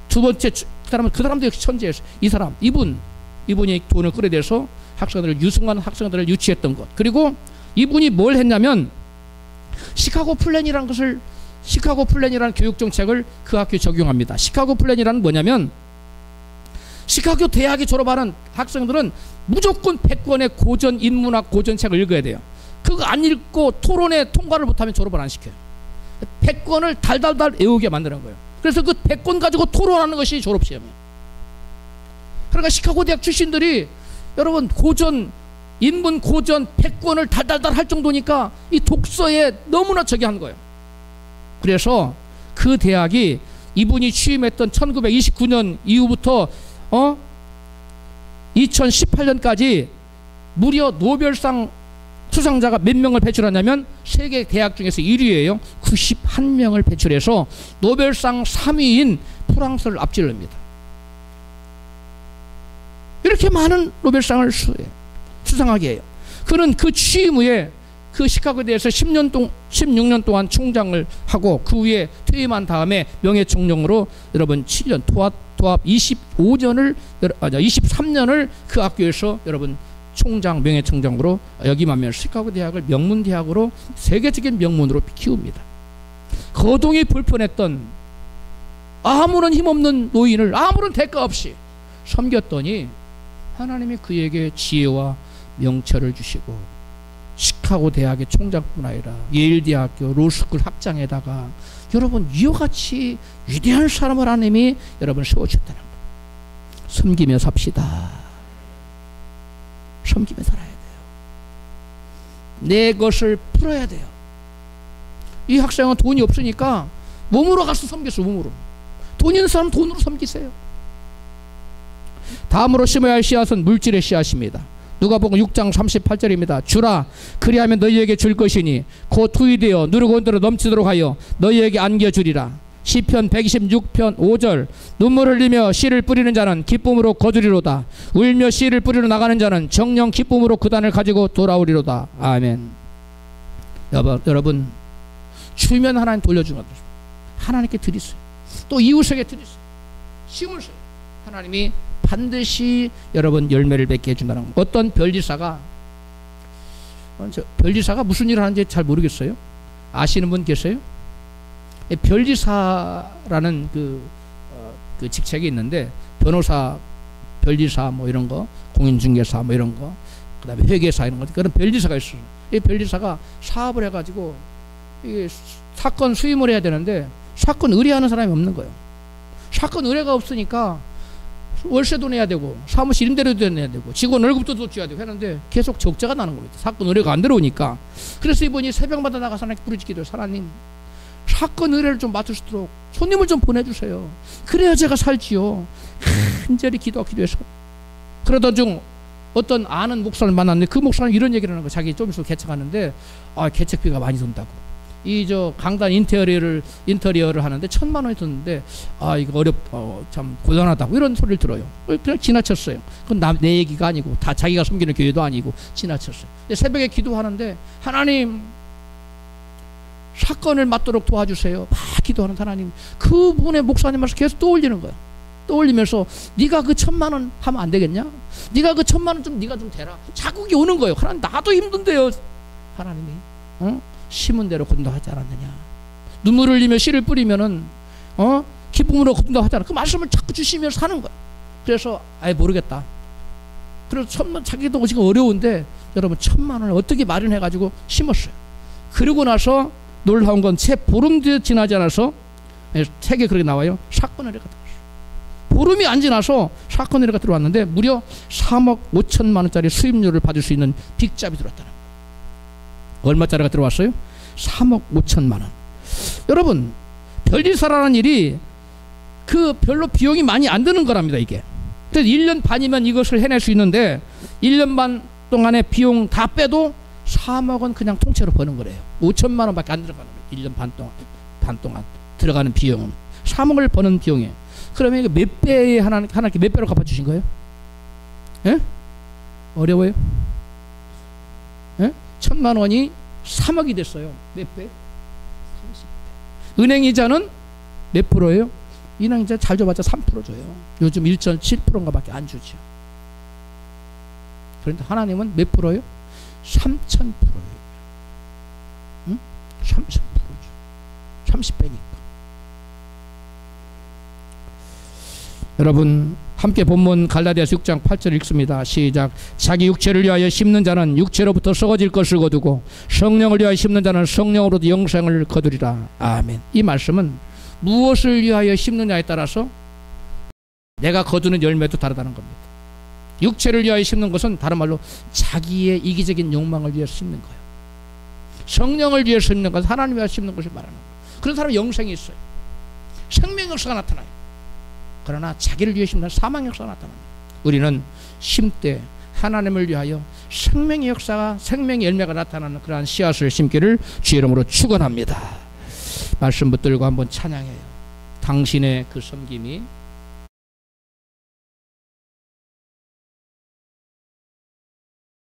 두 번째 사람은 그 사람도 역시 천재였어요. 이분이 돈을 끌어대서 유승한 학생들을 유치했던 것. 그리고 이분이 뭘 했냐면 시카고 플랜이라는 교육 정책을 그 학교에 적용합니다. 시카고 플랜이라는 뭐냐면 시카고 대학에 졸업하는 학생들은 무조건 100권의 고전 인문학 고전책을 읽어야 돼요. 그거 안 읽고 토론에 통과를 못하면 졸업을 안 시켜요. 100권을 달달달 외우게 만드는 거예요. 그래서 그 100권 가지고 토론하는 것이 졸업시험이에요. 그러니까 시카고 대학 출신들이 여러분 인문 고전 100권을 달달달 할 정도니까 이 독서에 너무나 저기 한 거예요. 그래서 그 대학이 이분이 취임했던 1929년 이후부터 2018년까지 무려 노벨상 수상자가 몇 명을 배출하냐면 세계 대학 중에서 1위예요. 91명을 배출해서 노벨상 3위인 프랑스를 앞질릅니다. 이렇게 많은 노벨상을 수상하게 해요. 그는 그 취임 후에 그 시카고에 대해서 16년 동안 총장을 하고 그 후에 퇴임한 다음에 명예총령으로 여러분 7년 도합 23년을 그 학교에서 여러분 명예총장으로 역임하면서 시카고 대학을 명문대학으로 세계적인 명문으로 키웁니다. 거동이 불편했던 아무런 힘없는 노인을 아무런 대가 없이 섬겼더니 하나님이 그에게 지혜와 명철을 주시고 시카고 대학의 총장뿐 아니라 예일대학교 로스쿨 학장에다가 여러분 이와 같이 위대한 사람을 하나님이 여러분 세워주셨다는 거예요. 섬기며 삽시다. 섬기며 살아야 돼요. 내 것을 풀어야 돼요. 이 학생은 돈이 없으니까 몸으로 가서 섬겼어. 몸으로. 돈 있는 사람 돈으로 섬기세요. 다음으로 심어야 할 씨앗은 물질의 씨앗입니다. 누가복음 6장 38절입니다. 주라 그리하면 너희에게 줄 것이니 곧 후이되어 누르고 온대로 넘치도록 하여 너희에게 안겨주리라. 시편 126편 5절 눈물 흘리며 씨를 뿌리는 자는 기쁨으로 거두리로다. 울며 씨를 뿌리러 나가는 자는 정령 기쁨으로 그 단을 가지고 돌아오리로다. 아멘. 여러분 주면 하나님 돌려주는 거죠. 하나님께 드리세요. 또 이웃에게 드리세요. 심으세요. 하나님이 반드시 여러분 열매를 맺게 해준다는 거. 어떤 별지사가 무슨 일을 하는지 잘 모르겠어요. 아시는 분 계세요? 별지사라는 그 직책이 있는데 변호사, 별지사 뭐 이런 거, 공인중개사 뭐 이런 거, 그다음에 회계사 이런 거, 그런 별지사가 있어요. 이 별지사가 사업을 해가지고 이게 사건 수임을 해야 되는데 사건 의뢰하는 사람이 없는 거예요. 사건 의뢰가 없으니까 월세도 내야 되고 사무실 임대료도 내야 되고 직원 월급도 줘야 되고 하는데 계속 적자가 나는 겁니다. 사건 의뢰가 안 들어오니까. 그래서 이분이 새벽마다 나가서 하나님께 부르짖기도 해요. 하나님, 사건 의뢰를 좀 맡을 수 있도록 손님을 좀 보내주세요. 그래야 제가 살지요. 간절히 기도해서 그러던 중 어떤 아는 목사를 만났는데 그 목사는 이런 얘기를 하는 거예요. 자기 좀 있으면 개척하는데 개척비가 많이 든다고. 강단 인테리어를 하는데 1,000만 원이 든는데 이거 참 곤란하다고 이런 소리를 들어요. 그냥 지나쳤어요. 그건 내 얘기가 아니고 다 자기가 섬기는 교회도 아니고 지나쳤어요. 근데 새벽에 기도하는데 하나님 사건을 맡도록 도와주세요. 막 기도하는 하나님, 그분의 목사님 말씀 계속 떠올리는 거예요. 떠올리면서 네가 그 1,000만 원 하면 안 되겠냐? 네가 그 1,000만 원 좀 네가 좀 대라. 자국이 오는 거예요. 하나님, 나도 힘든데요. 하나님이 심은 대로 건도하지 않았느냐. 눈물을 흘리며 씨를 뿌리면은 기쁨으로 건도하지 않아. 그 말씀을 자꾸 주시면서 사는 거야. 그래서 모르겠다. 그래서 자기도 지금 어려운데 여러분 1,000만 원을 어떻게 마련해가지고 심었어요. 그러고 나서 놀라운 건 채 보름 지나지 않아서 책에 그렇게 나와요. 사건 의뢰가 들어왔어요. 보름이 안 지나서 사건 의뢰가 들어왔는데 무려 3억 5천만 원짜리 수입료를 받을 수 있는 빅잡이 들어왔다는 거예요. 얼마짜리가 들어왔어요? 3억 5천만 원. 여러분, 별지사라는 일이 별로 비용이 많이 안 드는 거랍니다. 이게. 그래서 1년 반이면 이것을 해낼 수 있는데 1년 반 동안의 비용 다 빼도 3억 원 그냥 통째로 버는 거래요. 5천만 원밖에 안 들어가는 거예요. 1년 반 동안 들어가는 비용은 3억을 버는 비용이에요. 그러면 이거 몇 배에 하나님께 몇 배로 갚아주신 거예요? 예? 어려워요? 예? 1,000만 원이 3억이 됐어요. 몇 배? 30배. 은행 이자는 몇 프로예요? 은행 이자 잘 줘봤자 3% 줘요. 요즘 1.7%인가 밖에 안 주죠. 그런데 하나님은 몇 프로예요? 3,000%예요. 응? 3,000%죠. 30배니까. 여러분 함께 본문 갈라디아서 6장 8절 읽습니다. 시작. 자기 육체를 위하여 심는 자는 육체로부터 썩어질 것을 거두고 성령을 위하여 심는 자는 성령으로도 영생을 거두리라. 아멘. 이 말씀은 무엇을 위하여 심느냐에 따라서 내가 거두는 열매도 다르다는 겁니다. 육체를 위하여 심는 것은 다른 말로 자기의 이기적인 욕망을 위해서 심는 거예요. 성령을 위해서 심는 것은 하나님 위하여 심는 것을 말하는 거예요. 그런 사람은 영생이 있어요. 생명 역사가 나타나요. 그러나 자기를 위해 심는 사망 역사가 나타납니다. 우리는 심때 하나님을 위하여 생명의 역사가, 생명의 열매가 나타나는 그러한 씨앗을 심기를 주의 이름으로 축원합니다. 말씀 붙들고 한번 찬양해요. 당신의 그 섬김이